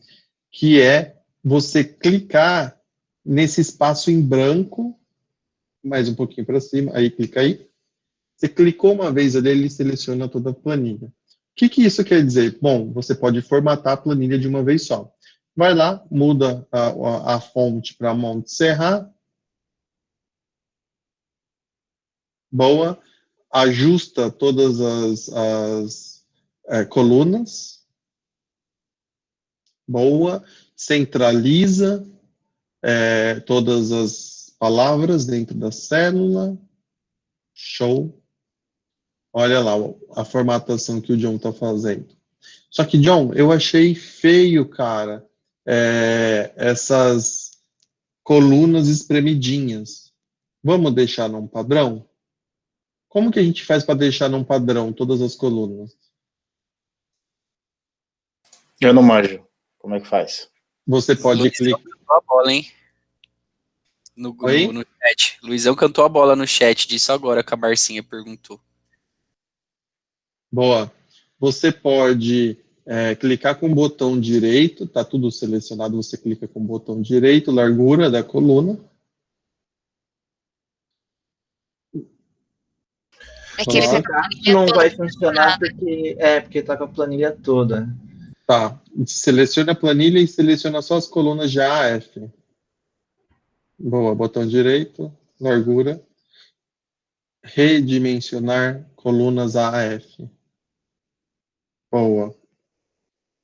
que é você clicar nesse espaço em branco, mais um pouquinho para cima, aí clica aí. Você clicou uma vez ali, ele seleciona toda a planilha. O que isso quer dizer? Bom, você pode formatar a planilha de uma vez só. Vai lá, muda a fonte para Montserrat. Boa. Ajusta todas as colunas. Boa. Centraliza todas as palavras dentro da célula. Show. Olha lá a formatação que o John está fazendo. Só que, John, eu achei feio, cara, essas colunas espremidinhas. Vamos deixar num padrão? Como que a gente faz para deixar num padrão todas as colunas? Eu não manjo. Como é que faz? Você pode clicar. Cantou a bola, hein? No chat. Luizão cantou a bola no chat, disse agora que a Marcinha perguntou. Boa. Você pode clicar com o botão direito, tá tudo selecionado, você clica com o botão direito, largura da coluna. É que ele não vai funcionar porque tá com a planilha toda. Tá. Seleciona a planilha e seleciona só as colunas de A a F. Boa. Botão direito, largura. Redimensionar colunas A a F. Boa.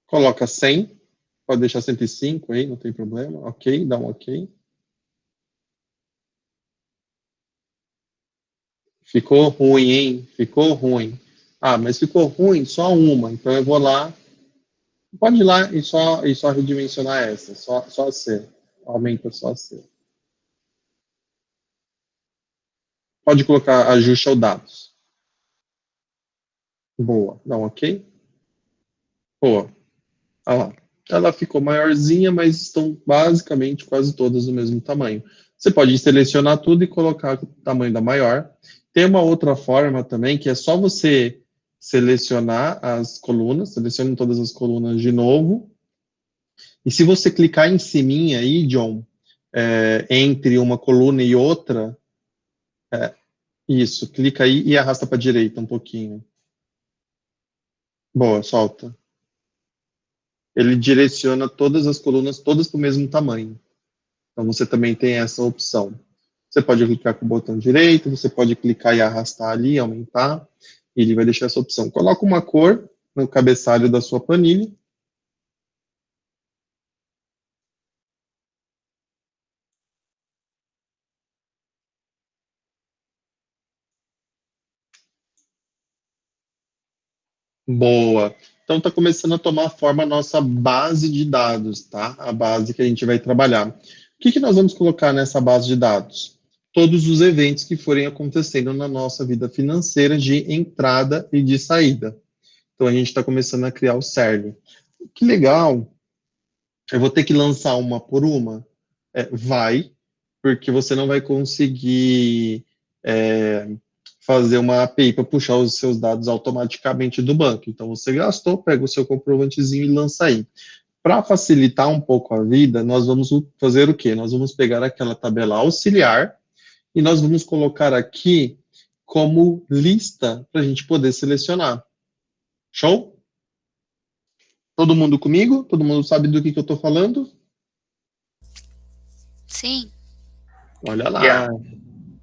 Coloca 100. Pode deixar 105 aí, não tem problema. Ok, dá um ok. Ficou ruim, hein? Ficou ruim. Ah, mas ficou ruim só uma. Então eu vou lá. Pode ir lá e só redimensionar essa. Só a C. Aumenta só a C. Pode colocar ajuste ao dados. Boa. Dá um ok. Boa. Olha lá. Ela ficou maiorzinha, mas estão basicamente quase todas do mesmo tamanho. Você pode selecionar tudo e colocar o tamanho da maior. Tem uma outra forma também, que é só você selecionar as colunas, selecione todas as colunas de novo. E se você clicar em cima aí, John, entre uma coluna e outra, isso, clica aí e arrasta para a direita um pouquinho. Boa, solta. Ele direciona todas as colunas, todas para o mesmo tamanho. Então, você também tem essa opção. Você pode clicar com o botão direito, você pode clicar e arrastar ali, aumentar, e ele vai deixar essa opção. Coloca uma cor no cabeçalho da sua planilha. Boa. Então, está começando a tomar forma a nossa base de dados, tá? A base que a gente vai trabalhar. O que nós vamos colocar nessa base de dados? Todos os eventos que forem acontecendo na nossa vida financeira de entrada e de saída. Então, a gente está começando a criar o CERN. Que legal. Eu vou ter que lançar uma por uma? Vai, porque você não vai conseguir fazer uma API para puxar os seus dados automaticamente do banco. Então, você gastou, pega o seu comprovantezinho e lança aí. Para facilitar um pouco a vida, nós vamos fazer o quê? Nós vamos pegar aquela tabela auxiliar e nós vamos colocar aqui como lista para a gente poder selecionar. Show? Todo mundo comigo? Todo mundo sabe do que eu estou falando? Sim. Olha lá.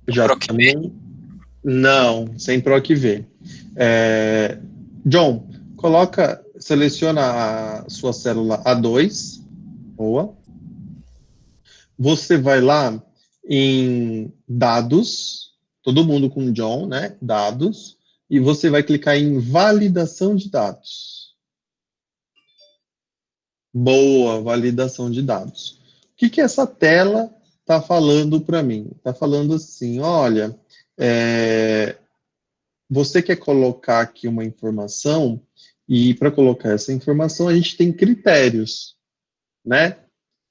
Já também. Não, sem PROC V. John, seleciona a sua célula A2. Boa. Você vai lá em dados, todo mundo com John, né? Dados. E você vai clicar em validação de dados. Boa, validação de dados. O que essa tela está falando para mim? Está falando assim, olha, você quer colocar aqui uma informação, e para colocar essa informação a gente tem critérios, né?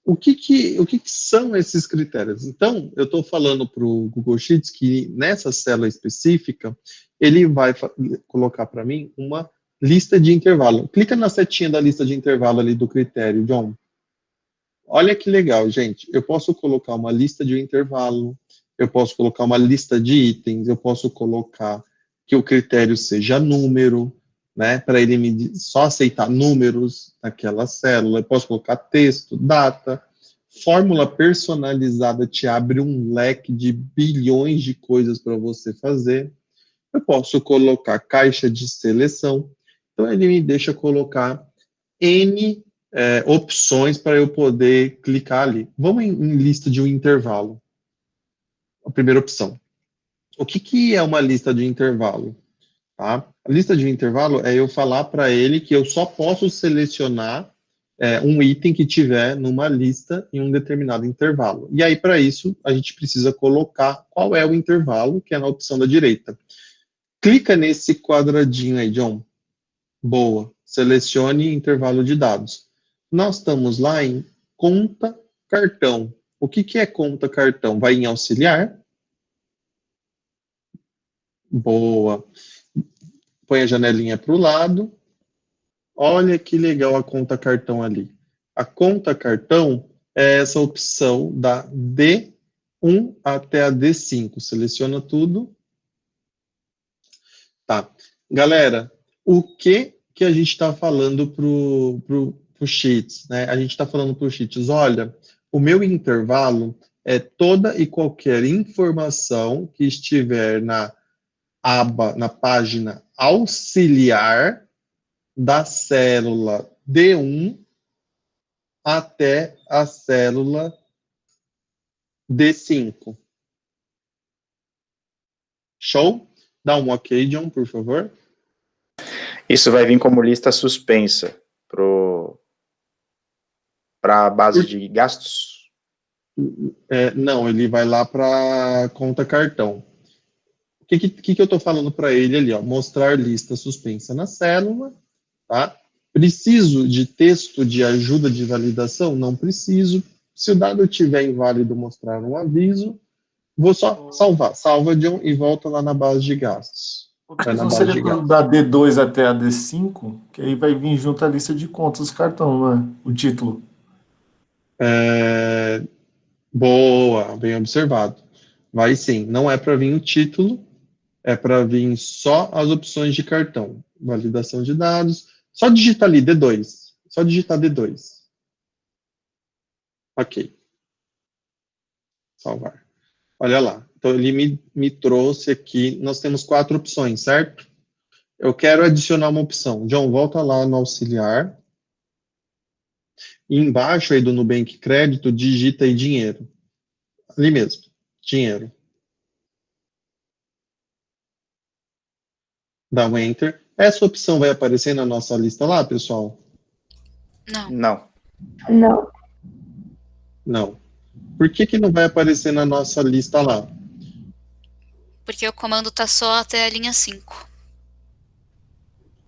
O que são esses critérios? Então, eu estou falando para o Google Sheets que nessa célula específica, ele vai colocar para mim uma lista de intervalo. Clica na setinha da lista de intervalo ali do critério, John. Olha que legal, gente. Eu posso colocar uma lista de intervalo, eu posso colocar uma lista de itens, eu posso colocar que o critério seja número, né, para ele só aceitar números naquela célula. Eu posso colocar texto, data, fórmula personalizada te abre um leque de bilhões de coisas para você fazer. Eu posso colocar caixa de seleção. Então, ele me deixa colocar N opções para eu poder clicar ali. Vamos em lista de um intervalo. A primeira opção. O que é uma lista de intervalo? Tá? A lista de intervalo é eu falar para ele que eu só posso selecionar um item que tiver numa lista em um determinado intervalo. E aí, para isso, a gente precisa colocar qual é o intervalo, que é na opção da direita. Clica nesse quadradinho aí, John. Boa. Selecione intervalo de dados. Nós estamos lá em conta cartão. O que é conta cartão? Vai em auxiliar. Boa. Põe a janelinha para o lado. Olha que legal a conta cartão ali. A conta cartão é essa opção da D1 até a D5. Seleciona tudo. Tá. Galera, o que a gente está falando pro Sheets, né? A gente está falando pro Sheets, olha, o meu intervalo é toda e qualquer informação que estiver na aba, na página auxiliar da célula D1 até a célula D5. Show? Dá um ok, John, por favor. Isso vai vir como lista suspensa para a base de gastos? Não, ele vai lá para conta cartão. O que eu estou falando para ele ali? Ó, mostrar lista suspensa na célula. Tá? Preciso de texto de ajuda de validação? Não preciso. Se o dado estiver inválido, mostrar um aviso. Vou só salvar. Salva, John, e volta lá na base de gastos. Vai na Não base seria de gastos. da D2 até a D5, que aí vai vir junto a lista de contas do cartão, não é? O título. Boa, bem observado. Vai sim. Não é para vir o título, é para vir só as opções de cartão. Validação de dados. Só digitar ali, D2. Só digitar D2. Ok. Salvar. Olha lá. Então, ele me trouxe aqui, nós temos 4 opções, certo? Eu quero adicionar uma opção. John, volta lá no auxiliar. E embaixo aí do Nubank Crédito, digita aí dinheiro. Ali mesmo, dinheiro. Dá um Enter. Essa opção vai aparecer na nossa lista lá, pessoal? Não. Não. Não. Por que não vai aparecer na nossa lista lá? Porque o comando tá só até a linha 5.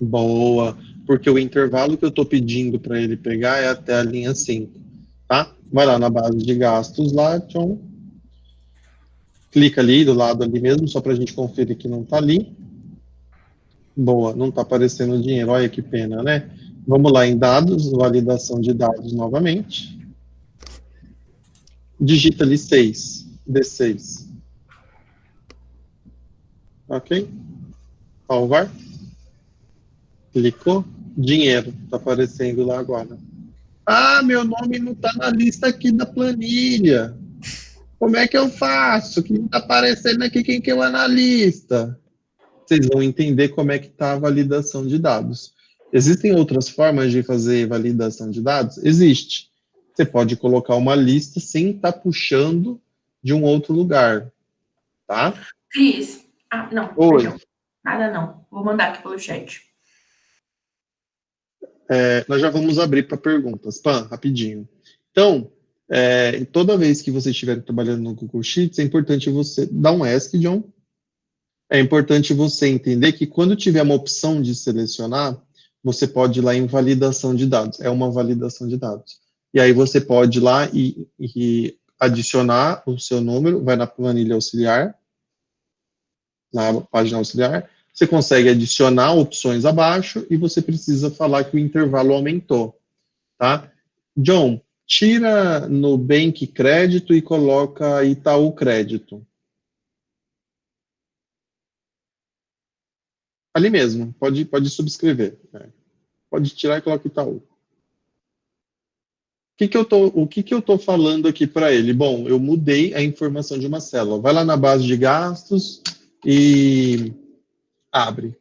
Boa. Porque o intervalo que eu estou pedindo para ele pegar é até a linha 5. Tá? Vai lá na base de gastos lá, John. Clica ali do lado ali mesmo, só para a gente conferir que não está ali. Boa, não está aparecendo o dinheiro. Olha que pena, né? Vamos lá em dados, validação de dados novamente. Digita ali 6, D6. Ok? Salvar. Clicou. Dinheiro. Está aparecendo lá agora. Ah, meu nome não está na lista aqui da planilha. Como é que eu faço? Que não está aparecendo aqui quem que é o analista. Vocês vão entender como é que está a validação de dados. Existem outras formas de fazer validação de dados? Existe. Você pode colocar uma lista sem estar puxando de um outro lugar. Tá? Cris. Não. Oi. Perdão. Nada não. Vou mandar aqui pelo chat. Nós já vamos abrir para perguntas. Pan, rapidinho. Então, toda vez que você estiver trabalhando no Google Sheets, é importante você dar um ESC, John. É importante você entender que quando tiver uma opção de selecionar, você pode ir lá em validação de dados. É uma validação de dados. E aí você pode ir lá e adicionar o seu número, vai na planilha auxiliar, na página auxiliar, você consegue adicionar opções abaixo e você precisa falar que o intervalo aumentou, tá? John, tira Nubank Crédito e coloca Itaú Crédito. Ali mesmo, pode subscrever. Né? Pode tirar e coloca Itaú. O que eu tô falando aqui para ele? Bom, eu mudei a informação de uma célula. Vai lá na base de gastos e abre.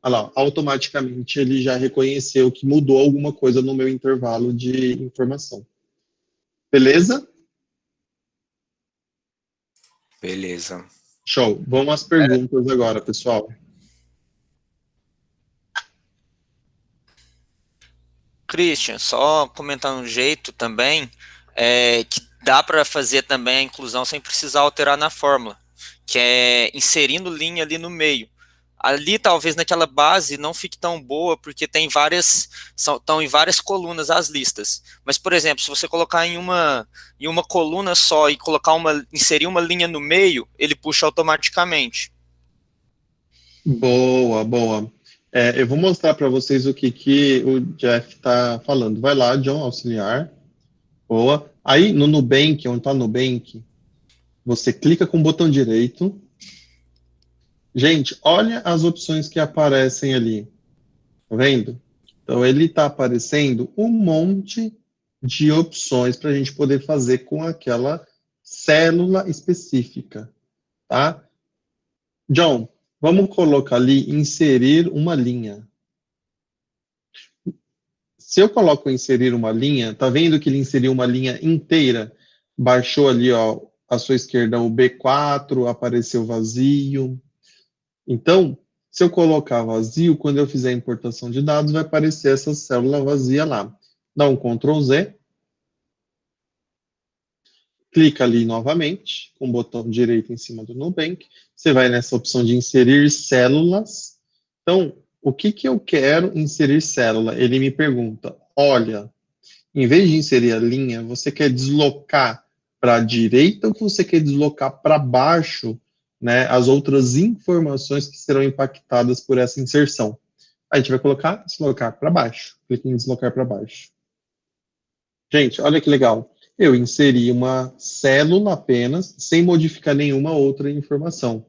Olha lá, automaticamente ele já reconheceu que mudou alguma coisa no meu intervalo de informação. Beleza? Beleza. Show. Vamos às perguntas agora, pessoal. Christian, só comentar um jeito também, que dá para fazer também a inclusão sem precisar alterar na fórmula, que é inserindo linha ali no meio. Ali, talvez, naquela base não fique tão boa, porque tem estão em várias colunas as listas. Mas, por exemplo, se você colocar em uma coluna só e inserir uma linha no meio, ele puxa automaticamente. Boa, boa. Eu vou mostrar para vocês o que o Jeff está falando. Vai lá, John, auxiliar. Boa. Aí, no Nubank, onde está o Nubank, você clica com o botão direito. Gente, olha as opções que aparecem ali. Tá vendo? Então, ele está aparecendo um monte de opções para a gente poder fazer com aquela célula específica. Tá? John, vamos colocar ali, inserir uma linha. Se eu coloco inserir uma linha, tá vendo que ele inseriu uma linha inteira? Baixou ali, ó, à sua esquerda o B4, apareceu vazio. Então, se eu colocar vazio, quando eu fizer a importação de dados, vai aparecer essa célula vazia lá. Dá um Ctrl Z. Clica ali novamente, com o botão direito em cima do Nubank. Você vai nessa opção de inserir células. Então, o que eu quero inserir célula? Ele me pergunta, olha, em vez de inserir a linha, você quer deslocar para a direita ou você quer deslocar para baixo, né, as outras informações que serão impactadas por essa inserção? A gente vai colocar deslocar para baixo. Clique em deslocar para baixo. Gente, olha que legal. Eu inseri uma célula apenas, sem modificar nenhuma outra informação.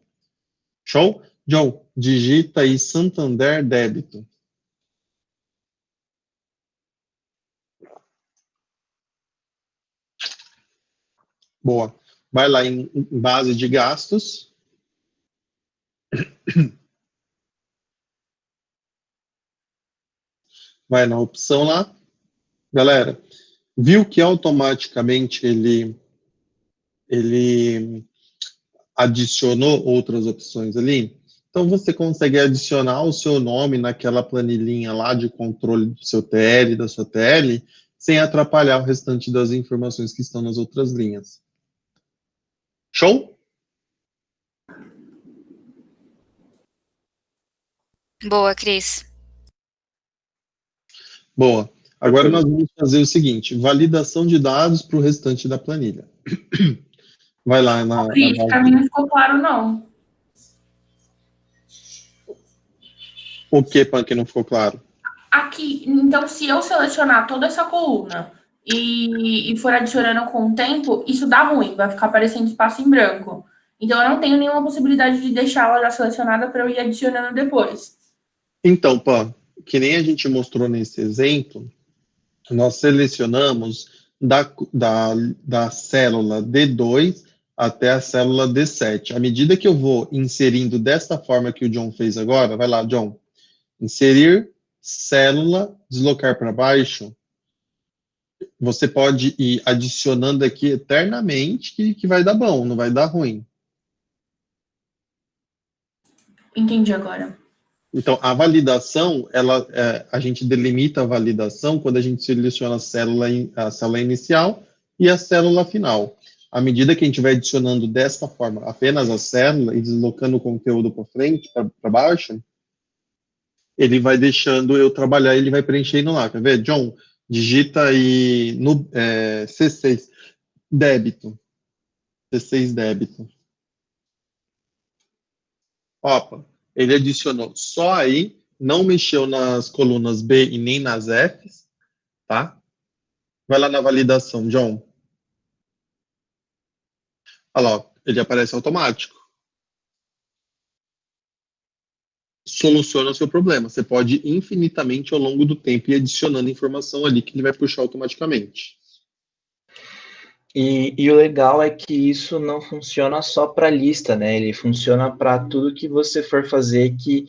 Show? John, digita aí Santander débito. Boa. Vai lá em base de gastos. Vai na opção lá. Galera, viu que automaticamente ele adicionou outras opções ali? Então, você consegue adicionar o seu nome naquela planilhinha lá de controle do seu TL, da sua TL, sem atrapalhar o restante das informações que estão nas outras linhas. Show? Boa, Cris. Boa. Agora nós vamos fazer o seguinte, validação de dados para o restante da planilha. Vai lá na... Cris, para mim não ficou claro, não. O que, Pan, que não ficou claro? Aqui, então, se eu selecionar toda essa coluna e for adicionando com o tempo, isso dá ruim, vai ficar aparecendo espaço em branco. Então, eu não tenho nenhuma possibilidade de deixar ela já selecionada para eu ir adicionando depois. Então, Pan, que nem a gente mostrou nesse exemplo, nós selecionamos da célula D2 até a célula D7. À medida que eu vou inserindo desta forma que o John fez agora, vai lá, John, inserir célula, deslocar para baixo, você pode ir adicionando aqui eternamente que vai dar bom, não vai dar ruim. Entendi agora. Então, a validação, a gente delimita a validação quando a gente seleciona a célula inicial e a célula final. À medida que a gente vai adicionando desta forma apenas a célula e deslocando o conteúdo para frente, para baixo, ele vai deixando eu trabalhar, ele vai preenchendo lá. Quer ver? John, digita aí no C6 débito. C6 débito. Opa. Ele adicionou só aí, não mexeu nas colunas B e nem nas Fs, tá? Vai lá na validação, John. Olha lá, ele aparece automático. Soluciona o seu problema. Você pode infinitamente ao longo do tempo ir adicionando informação ali que ele vai puxar automaticamente. E o legal é que isso não funciona só para lista, né? Ele funciona para tudo que você for fazer que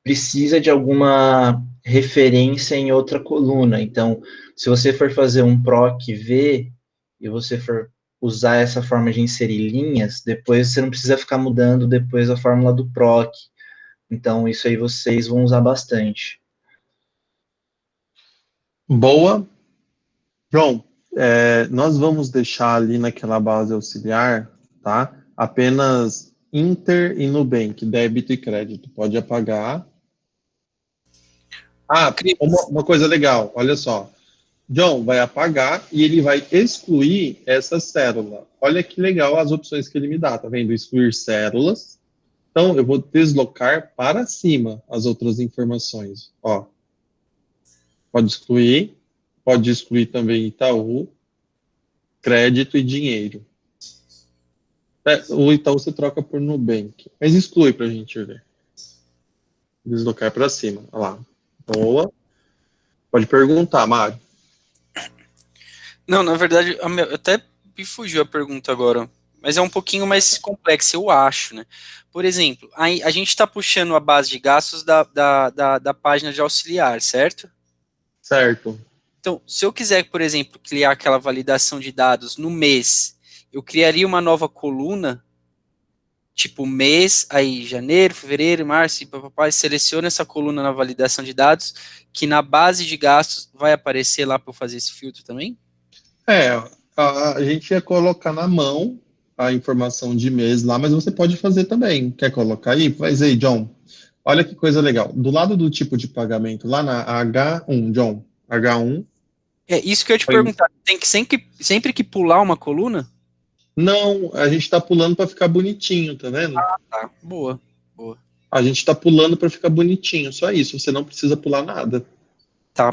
precisa de alguma referência em outra coluna. Então, se você for fazer um PROC V e você for usar essa forma de inserir linhas, depois você não precisa ficar mudando depois a fórmula do PROC. Então, isso aí vocês vão usar bastante. Boa. João, nós vamos deixar ali naquela base auxiliar, tá? Apenas Inter e Nubank, débito e crédito. Pode apagar. Ah, uma coisa legal, olha só. John vai apagar e ele vai excluir essa célula. Olha que legal as opções que ele me dá, tá vendo? Excluir células. Então, eu vou deslocar para cima as outras informações. Ó, pode excluir também Itaú, crédito e dinheiro. O Itaú você troca por Nubank, mas exclui para a gente ver. Deslocar para cima, olha lá. Boa. Pode perguntar, Mário. Não, na verdade, até me fugiu a pergunta agora, mas é um pouquinho mais complexo, eu acho, né? Por exemplo, a gente está puxando a base de gastos da página de auxiliar, certo? Certo. Então, se eu quiser, por exemplo, criar aquela validação de dados no mês, eu criaria uma nova coluna, tipo mês, aí janeiro, fevereiro, março, e papapá, seleciona essa coluna na validação de dados, que na base de gastos vai aparecer lá para eu fazer esse filtro também? A gente ia colocar na mão a informação de mês lá, mas você pode fazer também. Quer colocar aí? Faz aí, John. Olha que coisa legal. Do lado do tipo de pagamento, lá na H1, John, H1. É isso que eu ia te perguntar. Tem que sempre que pular uma coluna? Não, a gente está pulando para ficar bonitinho, tá vendo? Ah, tá. Boa. A gente está pulando para ficar bonitinho, só isso. Você não precisa pular nada. Tá.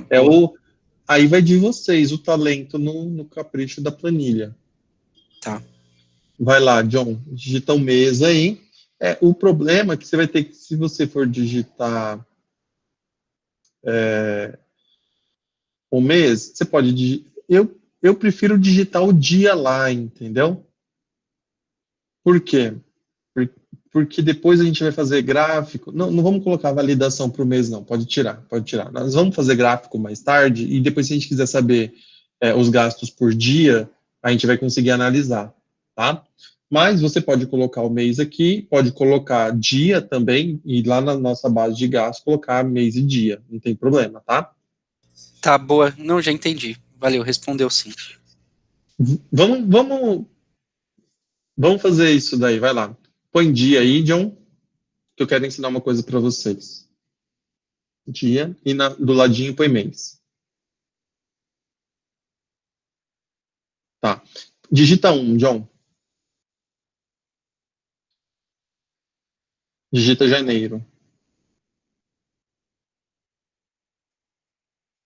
Aí vai de vocês, o talento no capricho da planilha. Tá. Vai lá, John, digita o mês aí. O problema é que você vai ter que, se você for digitar o mês, você pode digitar. Eu prefiro digitar o dia lá, entendeu? Por quê? Porque depois a gente vai fazer gráfico. Não vamos colocar validação para o mês, não. Pode tirar. Nós vamos fazer gráfico mais tarde e depois, se a gente quiser saber os gastos por dia, a gente vai conseguir analisar, tá? Mas você pode colocar o mês aqui, pode colocar dia também, e lá na nossa base de gastos, colocar mês e dia. Não tem problema, tá? Tá, boa. Não, já entendi. Valeu, respondeu sim. Vamos fazer isso daí, vai lá. Põe dia aí, John, que eu quero ensinar uma coisa para vocês. Dia, e do ladinho põe mês. Tá. Digita 1, John. Digita janeiro.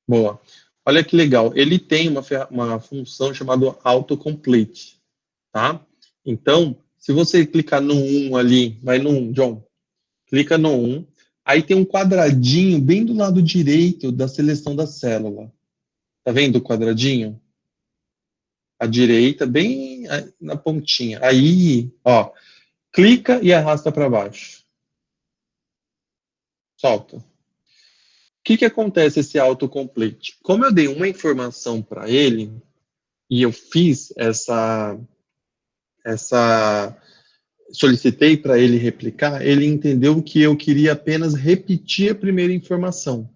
Boa. Olha que legal. Ele tem uma função chamada autocomplete, tá? Então, se você clicar no 1 ali, vai no 1, John. Clica no 1. Aí tem um quadradinho bem do lado direito da seleção da célula. Tá vendo o quadradinho? À direita, bem na pontinha. Aí, ó, clica e arrasta para baixo. Solta. O que acontece esse autocomplete? Como eu dei uma informação para ele, e eu fiz solicitei para ele replicar, ele entendeu que eu queria apenas repetir a primeira informação.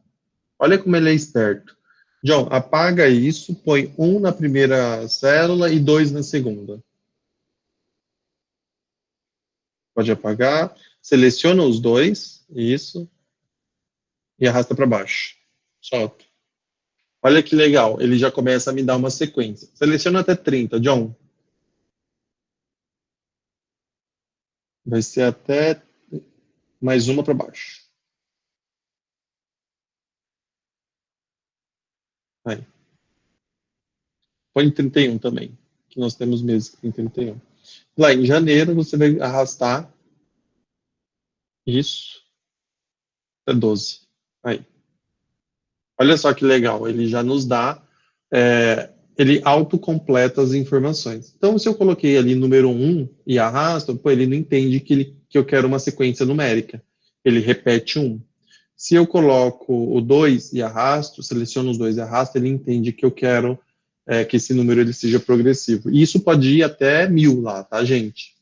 Olha como ele é esperto. John, apaga isso, põe 1 na primeira célula e 2 na segunda. Pode apagar. Seleciona os dois, isso, e arrasta para baixo. Solta. Olha que legal, ele já começa a me dar uma sequência. Seleciona até 30, John. Vai ser até mais uma para baixo. Aí. Põe 31 também, que nós temos meses que tem 31. Lá em janeiro, você vai arrastar isso até 12. Aí. Olha só que legal, ele já nos dá, ele autocompleta as informações. Então, se eu coloquei ali número 1 e arrasto, ele não entende que eu quero uma sequência numérica. Ele repete 1. Se eu coloco o 2 e arrasto, seleciono os 2 e arrasto, ele entende que eu quero que esse número ele seja progressivo. E isso pode ir até 1000 lá, tá, gente?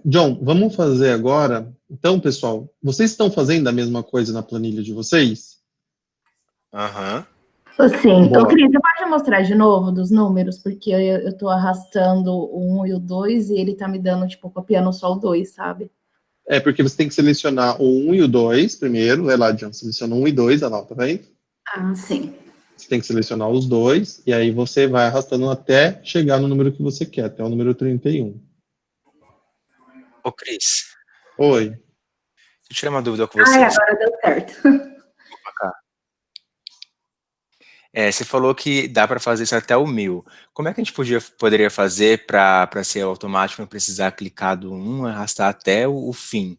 John, vamos fazer agora. Então, pessoal, vocês estão fazendo a mesma coisa na planilha de vocês? Aham. Sim. Então, Cris, você pode mostrar de novo dos números? Porque eu estou arrastando o 1 e o 2 e ele está me dando, tipo, copiando só o 2, sabe? Porque você tem que selecionar o 1 e o 2 primeiro. Vai lá, John, seleciona 1 e 2, olha lá, tá vendo? Ah, sim. Você tem que selecionar os dois, e aí você vai arrastando até chegar no número que você quer, até o número 31. Ô, Cris. Oi. Deixa eu tirar uma dúvida com você. Agora deu certo. Você falou que dá para fazer isso até o 1000. Como é que a gente poderia fazer para ser automático, não precisar clicar do 1 e arrastar até o fim?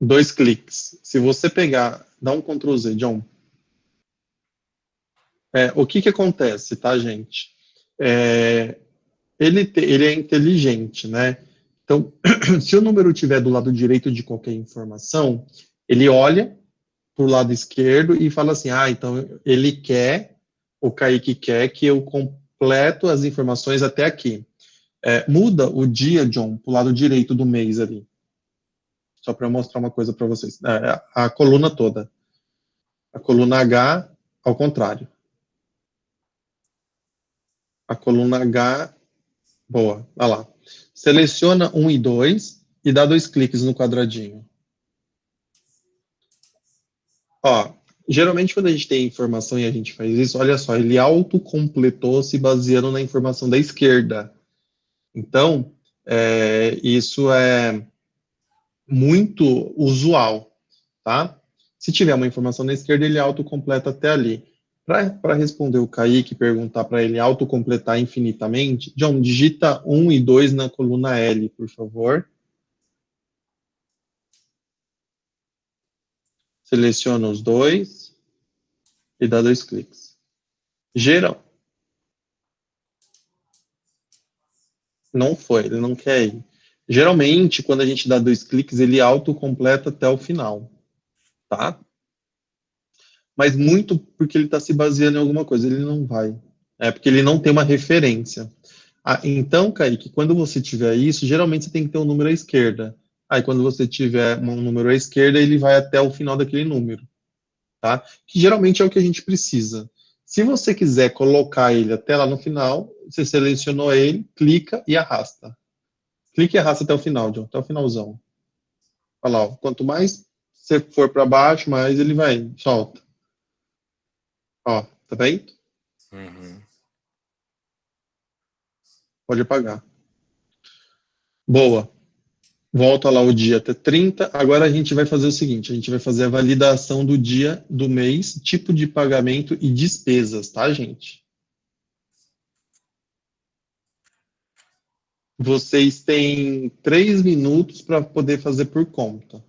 2 cliques. Se você pegar, dá um Ctrl Z, John. O que acontece, tá, gente? Ele é inteligente, né? Então, se o número estiver do lado direito de qualquer informação, ele olha para o lado esquerdo e fala assim, então ele quer, o Kaique quer que eu completo as informações até aqui. Muda o dia, John, para o lado direito do mês ali. Só para eu mostrar uma coisa para vocês. A coluna toda. A coluna H, ao contrário. A coluna H, boa, olha lá. Seleciona 1 e 2 e dá 2 cliques no quadradinho. Geralmente quando a gente tem informação e a gente faz isso, olha só, ele autocompletou se baseando na informação da esquerda. Então, isso é muito usual, tá? Se tiver uma informação na esquerda, ele autocompleta até ali. Para responder o Kaique, perguntar para ele autocompletar infinitamente, John, digita 1 e 2 na coluna L, por favor. Seleciona os dois e dá 2 cliques. Geral. Não foi, ele não quer ir. Geralmente, quando a gente dá 2 cliques, ele autocompleta até o final, tá? Mas muito porque ele está se baseando em alguma coisa, ele não vai. Porque ele não tem uma referência. Então, Kaique, quando você tiver isso, geralmente você tem que ter um número à esquerda. Aí, quando você tiver um número à esquerda, ele vai até o final daquele número, tá? Que geralmente é o que a gente precisa. Se você quiser colocar ele até lá no final, você selecionou ele, clica e arrasta. Clica e arrasta até o final, John, até o finalzão. Olha lá, quanto mais você for para baixo, mais ele vai, solta. Tá vendo? Uhum. Pode apagar. Boa. Volta lá o dia até 30. Agora a gente vai fazer o seguinte, a gente vai fazer a validação do dia, do mês, tipo de pagamento e despesas, tá, gente? Vocês têm 3 minutos para poder fazer por conta.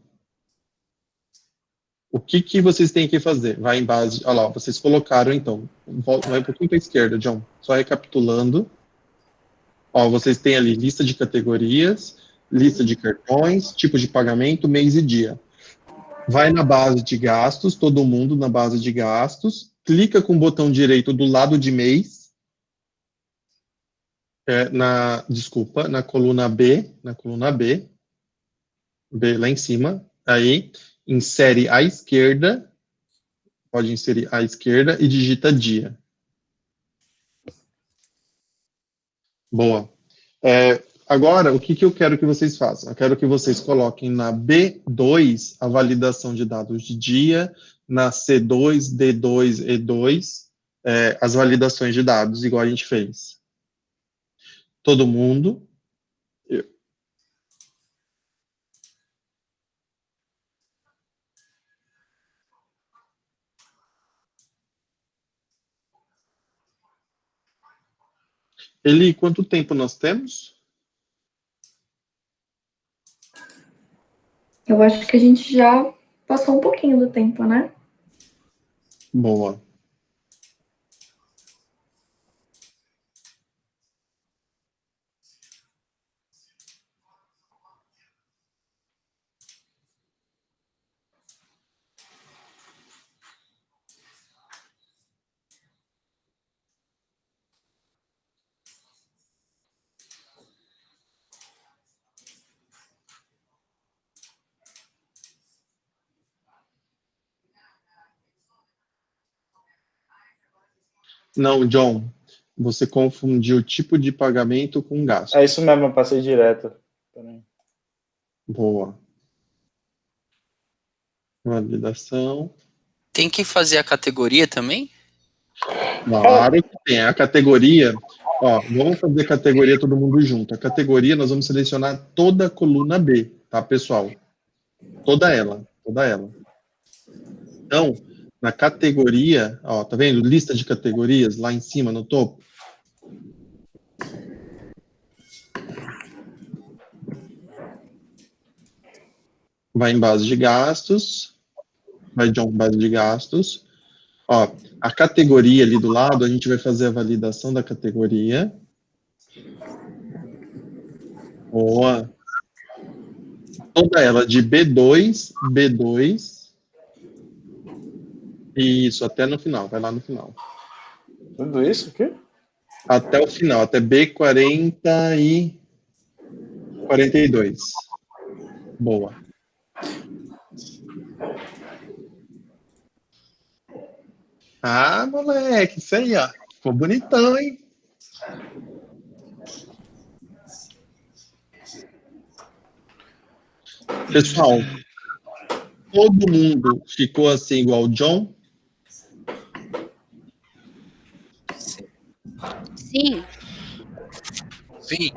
O que vocês têm que fazer? Vai em base... Olha lá, vocês colocaram, então. Vai um pouquinho para a esquerda, John. Só recapitulando. Vocês têm ali lista de categorias, lista de cartões, tipo de pagamento, mês e dia. Vai na base de gastos, todo mundo na base de gastos. Clica com o botão direito do lado de mês. Na coluna B. B lá em cima. Aí... Insere à esquerda, pode inserir à esquerda e digita dia. Boa. Agora, o que eu quero que vocês façam? Eu quero que vocês coloquem na B2 a validação de dados de dia, na C2, D2, E2, as validações de dados, igual a gente fez. Todo mundo. Eli, quanto tempo nós temos? Eu acho que a gente já passou um pouquinho do tempo, né? Boa. Não, John, você confundiu tipo de pagamento com gasto. É isso mesmo, eu passei direto. Boa. Validação. Tem que fazer a categoria também? Claro que tem. A categoria, vamos fazer categoria todo mundo junto. A categoria, nós vamos selecionar toda a coluna B, tá, pessoal? Toda ela. Então, na categoria, tá vendo? Lista de categorias lá em cima, no topo. Vai em base de gastos. Vai, John, base de gastos. A categoria ali do lado, a gente vai fazer a validação da categoria. Boa. Toda ela de B2, Isso, até no final, vai lá no final. Tudo isso aqui? Até o final, até B40 e 42. Boa. Ah, moleque, isso aí, ó. Ficou bonitão, hein? Pessoal, todo mundo ficou assim igual o John? Sim. Sim.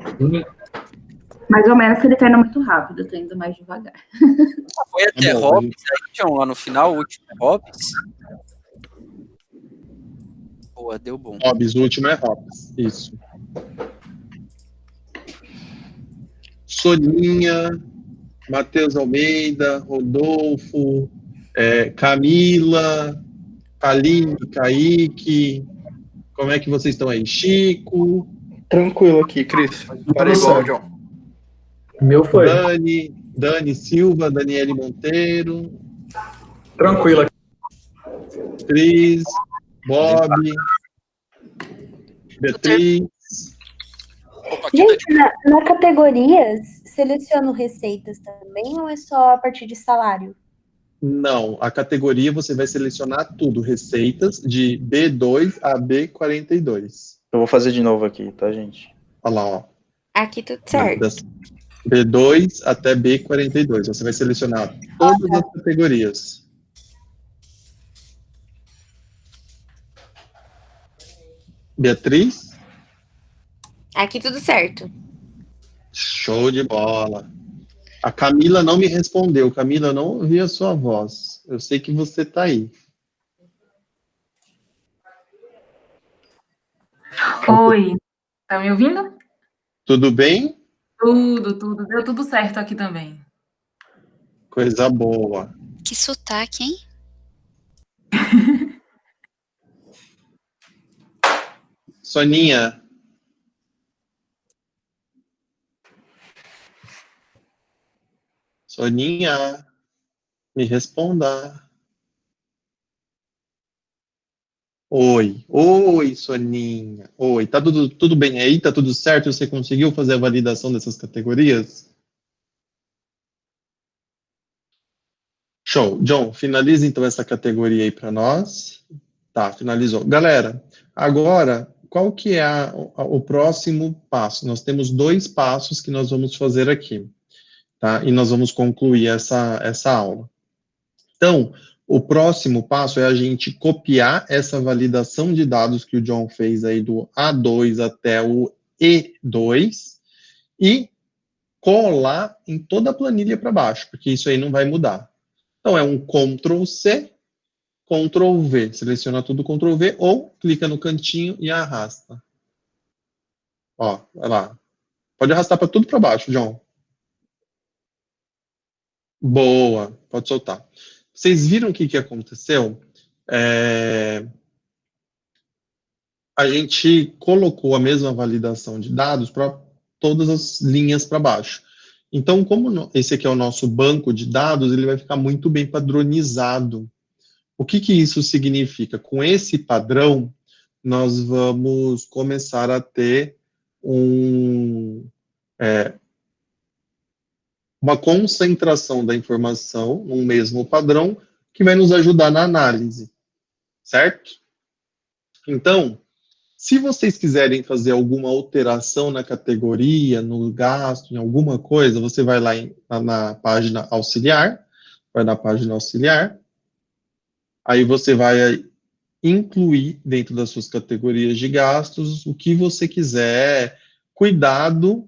Mais ou menos que ele tá indo muito rápido, eu tô indo mais devagar. Foi até Hobbes aí, John, lá no final, o último Hobbes. Boa, deu bom. Hobbes, o último é Hobbes, isso. Soninha, Matheus Almeida, Rodolfo, Camila, Aline, Kaique, como é que vocês estão aí? Chico? Tranquilo aqui, Cris. Parei igual, John. Meu foi. Dani Silva, Daniele Monteiro. Tranquilo aqui. Cris, Bob, Beatriz. Gente, na categorias, seleciono receitas também ou é só a partir de salário? Não, a categoria você vai selecionar tudo, receitas de B2 a B42. Eu vou fazer de novo aqui, tá, gente? Olha lá, ó. Aqui tudo certo. B2 até B42. Você vai selecionar todas as categorias. Beatriz? Aqui tudo certo. Show de bola. A Camila não me respondeu. Camila, eu não ouvi a sua voz. Eu sei que você tá aí. Oi, tá me ouvindo? Tudo bem? Tudo. Deu tudo certo aqui também. Coisa boa. Que sotaque, hein? Soninha. Soninha, me responda. Oi, Soninha. Oi, tá tudo bem aí? Tá tudo certo? Você conseguiu fazer a validação dessas categorias? Show. John, finaliza então essa categoria aí para nós. Tá, finalizou. Galera, agora, qual que é o próximo passo? Nós temos 2 passos que nós vamos fazer aqui, tá? E nós vamos concluir essa aula. Então, o próximo passo é a gente copiar essa validação de dados que o John fez aí do A2 até o E2 e colar em toda a planilha para baixo, porque isso aí não vai mudar. Então, é um Ctrl+C, Ctrl+V. Seleciona tudo Ctrl+V ou clica no cantinho e arrasta. Ó, vai lá. Pode arrastar para tudo para baixo, John. Boa, pode soltar. Vocês viram o que aconteceu? A gente colocou a mesma validação de dados para todas as linhas para baixo. Então, como esse aqui é o nosso banco de dados, ele vai ficar muito bem padronizado. O que isso significa? Com esse padrão, nós vamos começar a ter uma concentração da informação num mesmo padrão que vai nos ajudar na análise, certo? Então, se vocês quiserem fazer alguma alteração na categoria, no gasto, em alguma coisa, você vai lá na página auxiliar, aí você vai incluir dentro das suas categorias de gastos o que você quiser. Cuidado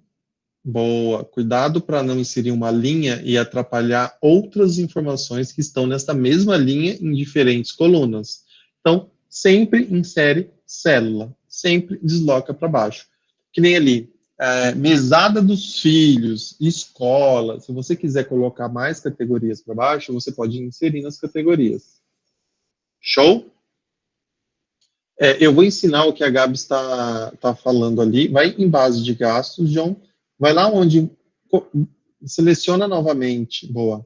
para não inserir uma linha e atrapalhar outras informações que estão nessa mesma linha em diferentes colunas. Então, sempre insere célula, sempre desloca para baixo. Que nem ali, mesada dos filhos, escola. Se você quiser colocar mais categorias para baixo, você pode inserir nas categorias. Show? Eu vou ensinar o que a Gabi está falando ali. Vai em base de gastos, John. Vai lá onde seleciona novamente. Boa.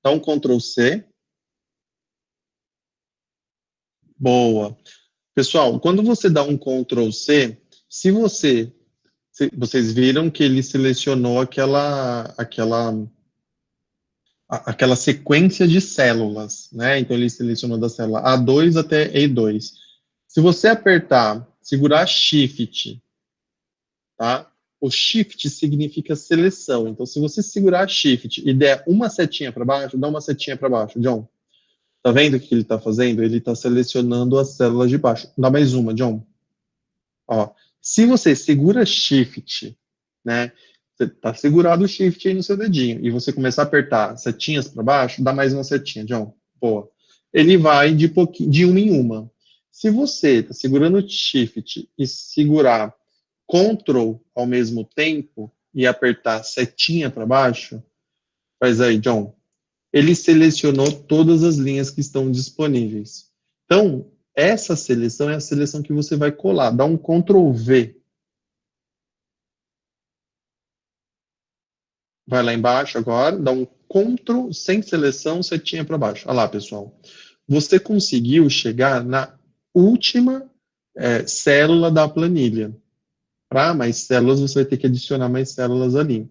Dá um Ctrl+C. Boa. Pessoal, quando você dá um Ctrl C, vocês viram que ele selecionou aquela sequência de células, né? Então, ele selecionou da célula A2 até E2. Se você segurar Shift, tá? O Shift significa seleção. Então, se você segurar Shift e der uma setinha para baixo, dá uma setinha para baixo, John. Tá vendo o que ele está fazendo? Ele está selecionando as células de baixo. Dá mais uma, John. Ó, se você segura Shift, né? Você tá segurado o Shift aí no seu dedinho e você começar a apertar setinhas para baixo, dá mais uma setinha, John. Boa. Ele vai de uma em uma. Se você tá segurando o Shift e segurar Ctrl ao mesmo tempo e apertar setinha para baixo, faz aí, John. Ele selecionou todas as linhas que estão disponíveis. Então, essa seleção é a seleção que você vai colar. Dá um Ctrl V. Vai lá embaixo agora, dá um Ctrl sem seleção, setinha para baixo. Olha lá, pessoal. Você conseguiu chegar na última célula da planilha. Para mais células, você vai ter que adicionar mais células ali.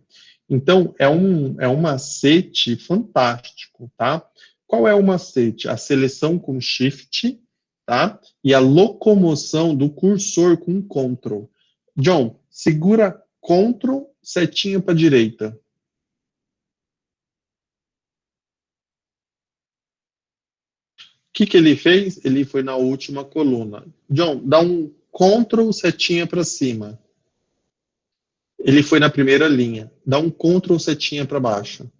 Então, é um macete fantástico, tá? Qual é o macete? A seleção com Shift, tá? E a locomoção do cursor com Ctrl. John, segura Ctrl, setinha para a direita. O que ele fez? Ele foi na última coluna. John, dá um Ctrl, setinha para cima. Ele foi na primeira linha. Dá um Ctrl, setinha para baixo.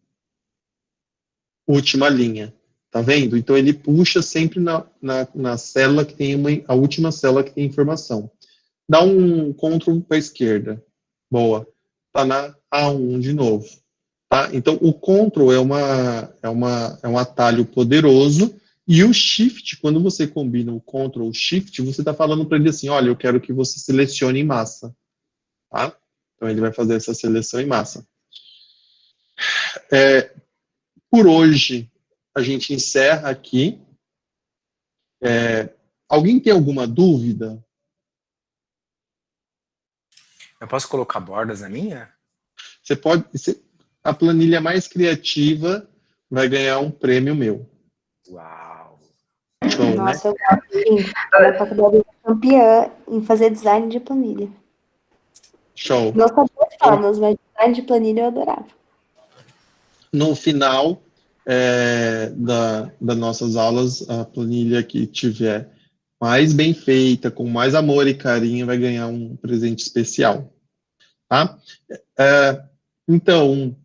Última linha. Tá vendo? Então, ele puxa sempre na célula que tem a última célula que tem informação. Dá um Ctrl para a esquerda. Boa. Tá na A1 de novo. Tá? Então, o Ctrl é um atalho poderoso. E o Shift, quando você combina o Ctrl e o Shift, você está falando para ele assim, olha, eu quero que você selecione em massa. Tá? Então, ele vai fazer essa seleção em massa. Por hoje, a gente encerra aqui. Alguém tem alguma dúvida? Eu posso colocar bordas na minha? Você pode. A planilha mais criativa vai ganhar um prêmio meu. Uau! Show, Nossa, né? eu gosto. A faculdade é campeã em fazer design de planilha. Show. Não sabia as formas, mas design de planilha eu adorava. No final das nossas aulas, a planilha que tiver mais bem feita, com mais amor e carinho, vai ganhar um presente especial. Tá? Então,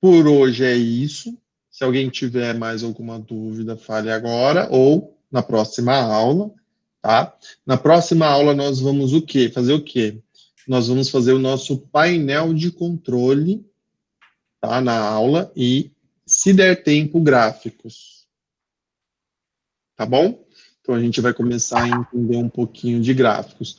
por hoje é isso. Se alguém tiver mais alguma dúvida, fale agora ou na próxima aula. Tá? Na próxima aula, nós vamos o quê? Fazer o quê? Nós vamos fazer o nosso painel de controle, tá, na aula e, se der tempo, gráficos. Tá bom? Então, a gente vai começar a entender um pouquinho de gráficos.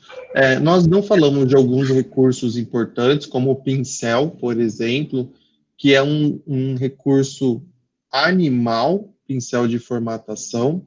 Nós não falamos de alguns recursos importantes, como o pincel, por exemplo, que é um recurso animal, pincel de formatação.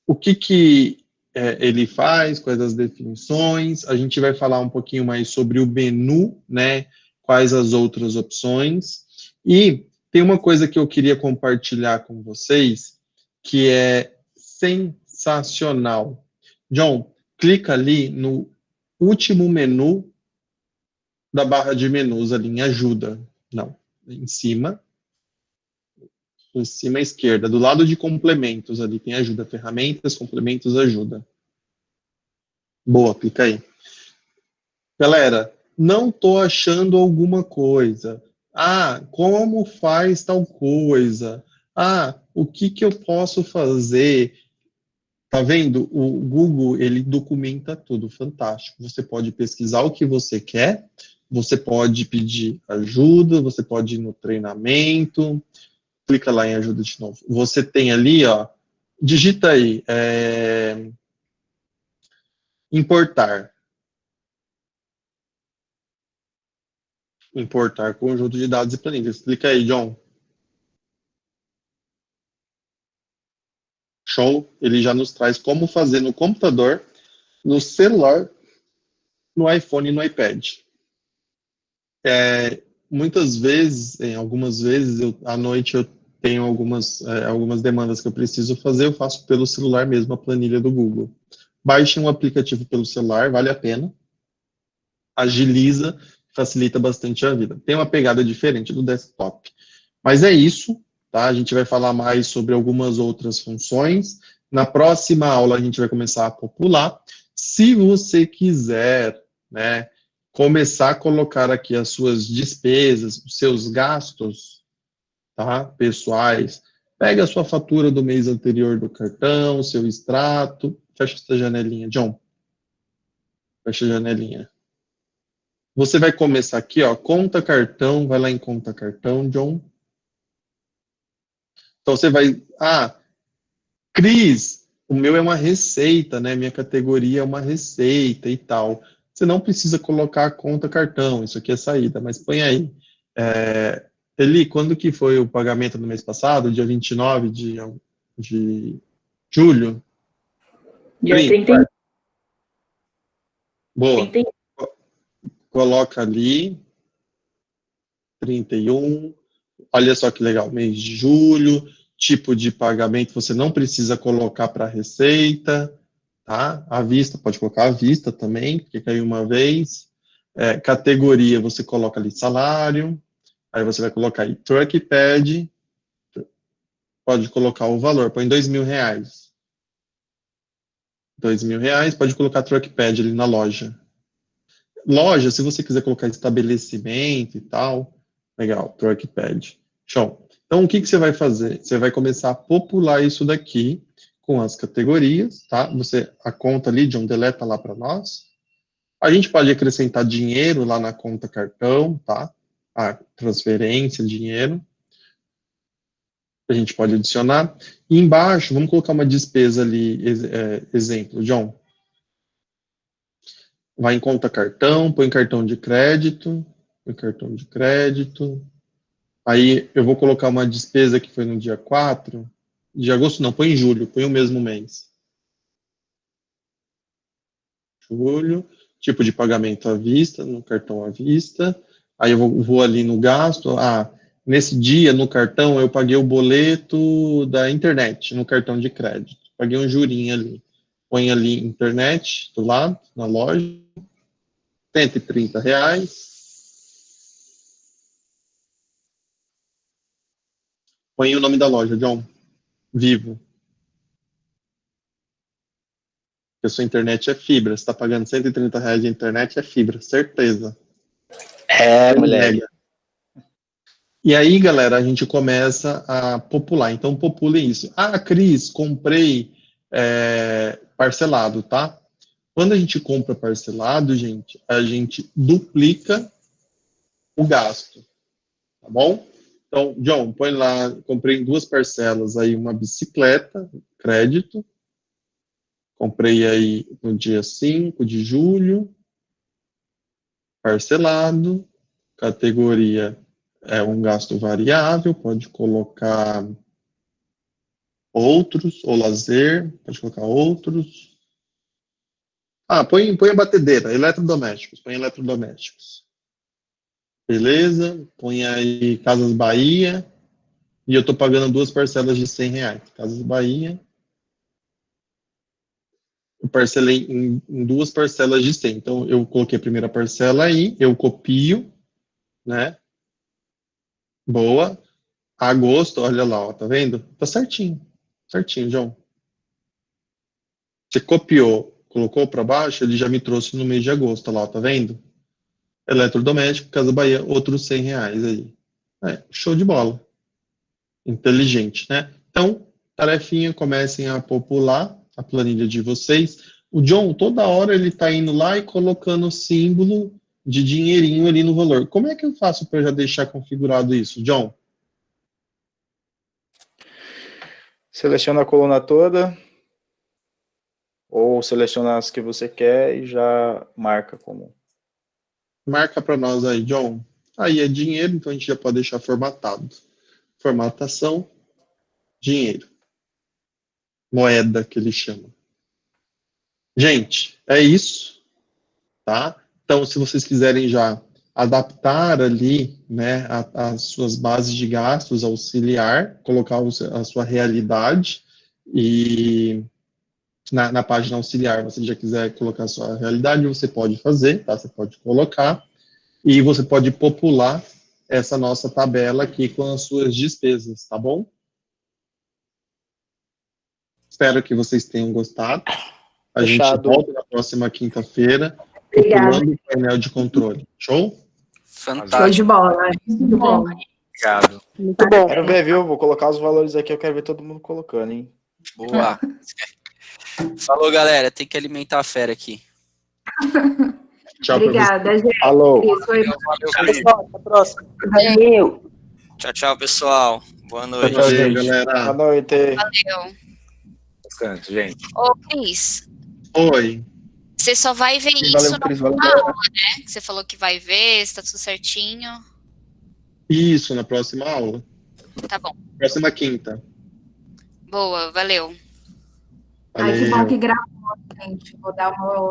O que ele faz, quais as definições, a gente vai falar um pouquinho mais sobre o menu, né, quais as outras opções, e tem uma coisa que eu queria compartilhar com vocês, que é sensacional. John, clica ali no último menu da barra de menus, ali em ajuda, não, em cima à esquerda, do lado de complementos, ali tem ajuda, ferramentas, complementos, ajuda. Boa, clica aí. Galera, não estou achando alguma coisa. Como faz tal coisa? O que eu posso fazer? Tá vendo? O Google, ele documenta tudo, fantástico. Você pode pesquisar o que você quer, você pode pedir ajuda, você pode ir no treinamento, clica lá em ajuda de novo. Você tem ali, ó, digita aí, importar. Importar conjunto de dados e planilhas. Clica aí, John. Show? Ele já nos traz como fazer no computador, no celular, no iPhone e no iPad. Muitas vezes, algumas vezes, à noite eu tenho algumas demandas que eu preciso fazer, eu faço pelo celular mesmo a planilha do Google. Baixe um aplicativo pelo celular, vale a pena. Agiliza, facilita bastante a vida. Tem uma pegada diferente do desktop. Mas é isso, tá? A gente vai falar mais sobre algumas outras funções. Na próxima aula a gente vai começar a popular. Se você quiser, né, começar a colocar aqui as suas despesas, os seus gastos, tá, pessoais, pega a sua fatura do mês anterior do cartão, seu extrato, fecha essa janelinha, John. Fecha a janelinha. Você vai começar aqui, ó, conta cartão, vai lá em conta cartão, John. Então você vai, Cris, o meu é uma receita, né? Minha categoria é uma receita e tal. Você não precisa colocar a conta cartão, isso aqui é saída, mas põe aí. Eli, quando que foi o pagamento do mês passado? Dia 29 de julho? Dia 31. Boa. Coloca ali, 31. Olha só que legal, mês de julho, tipo de pagamento você não precisa colocar para receita, tá? À vista, pode colocar à vista também, porque caiu uma vez. Categoria, você coloca ali salário, aí você vai colocar aí trackpad, pode colocar o valor, põe R$2.000. R$2.000, pode colocar trackpad ali na loja. Loja, se você quiser colocar estabelecimento e tal, legal, trackpad. Show. Então, o que você vai fazer? Você vai começar a popular isso daqui com as categorias, tá? A conta ali, John, deleta lá para nós. A gente pode acrescentar dinheiro lá na conta cartão, tá? A transferência, dinheiro. A gente pode adicionar. E embaixo, vamos colocar uma despesa ali, exemplo, John. Vai em conta cartão, põe cartão de crédito, Aí eu vou colocar uma despesa que foi no dia 4 de agosto, não, põe em julho, põe o mesmo mês. Julho, tipo de pagamento à vista, no cartão à vista. Aí eu vou ali no gasto, nesse dia, no cartão, eu paguei o boleto da internet, no cartão de crédito. Paguei um jurinho ali. Põe ali internet, do lado, na loja. R$130. Põe o nome da loja, John. Vivo. Porque a sua internet é fibra. Você está pagando R$130 de internet, é fibra, certeza. Moleque. E aí, galera, a gente começa a popular. Então, populem isso. Cris, comprei parcelado, tá? Quando a gente compra parcelado, gente, a gente duplica o gasto, tá bom? Então, John, põe lá, comprei em 2 parcelas aí uma bicicleta, crédito. Comprei aí no dia 5 de julho, parcelado, categoria é um gasto variável, pode colocar outros, ou lazer, pode colocar outros. Põe a batedeira, eletrodomésticos, põe eletrodomésticos. Beleza, põe aí Casas Bahia, e eu tô pagando 2 parcelas de R$100. Casas Bahia. Eu parcelei em 2 parcelas de 100. Então, eu coloquei a primeira parcela aí, eu copio, né? Boa. Agosto, olha lá, ó, tá vendo? Tá certinho. Certinho, João. Você copiou, colocou para baixo, ele já me trouxe no mês de agosto, lá, ó, tá vendo? Eletrodoméstico, Casa Bahia, outros R$100 aí. Show de bola. Inteligente, né? Então, tarefinha, comecem a popular a planilha de vocês. O John, toda hora ele tá indo lá e colocando o símbolo de dinheirinho ali no valor. Como é que eu faço para já deixar configurado isso, John? Seleciona a coluna toda, ou seleciona as que você quer e já marca como. Marca para nós aí, John. Aí é dinheiro, então a gente já pode deixar formatado. Formatação, dinheiro. moeda que ele chama. Gente, é isso, tá? Então, se vocês quiserem já adaptar ali, né, as suas bases de gastos, auxiliar, colocar a sua realidade, e na página auxiliar, você já quiser colocar a sua realidade, você pode fazer, tá? Você pode colocar, e você pode popular essa nossa tabela aqui com as suas despesas, tá bom? Espero que vocês tenham gostado. A Fechado. gente volta na próxima quinta-feira, Obrigada. populando o painel de controle. Show? Fantástico. Show de bola, né? Muito bom. Obrigado. Muito bom. Quero ver, viu? Vou colocar os valores aqui, eu quero ver todo mundo colocando, hein? Boa. Falou, galera. Tem que alimentar a fera aqui. Tchau, Obrigada, gente. Alô. Isso foi Pessoal, até a próxima. Valeu. Tchau, tchau, pessoal. Boa noite. Tchau, gente. galera. Boa noite. Valeu. Descanso, gente. Ô, Cris, Oi. você só vai ver Sim, isso valeu, na Cris, valeu, próxima galera. aula, né? Que você falou que vai ver, se tá tudo certinho. Isso, na próxima aula. Tá bom. Próxima quinta. Boa, valeu. Ai, que bom Valeu. que gravou, gente. Vou dar uma outra.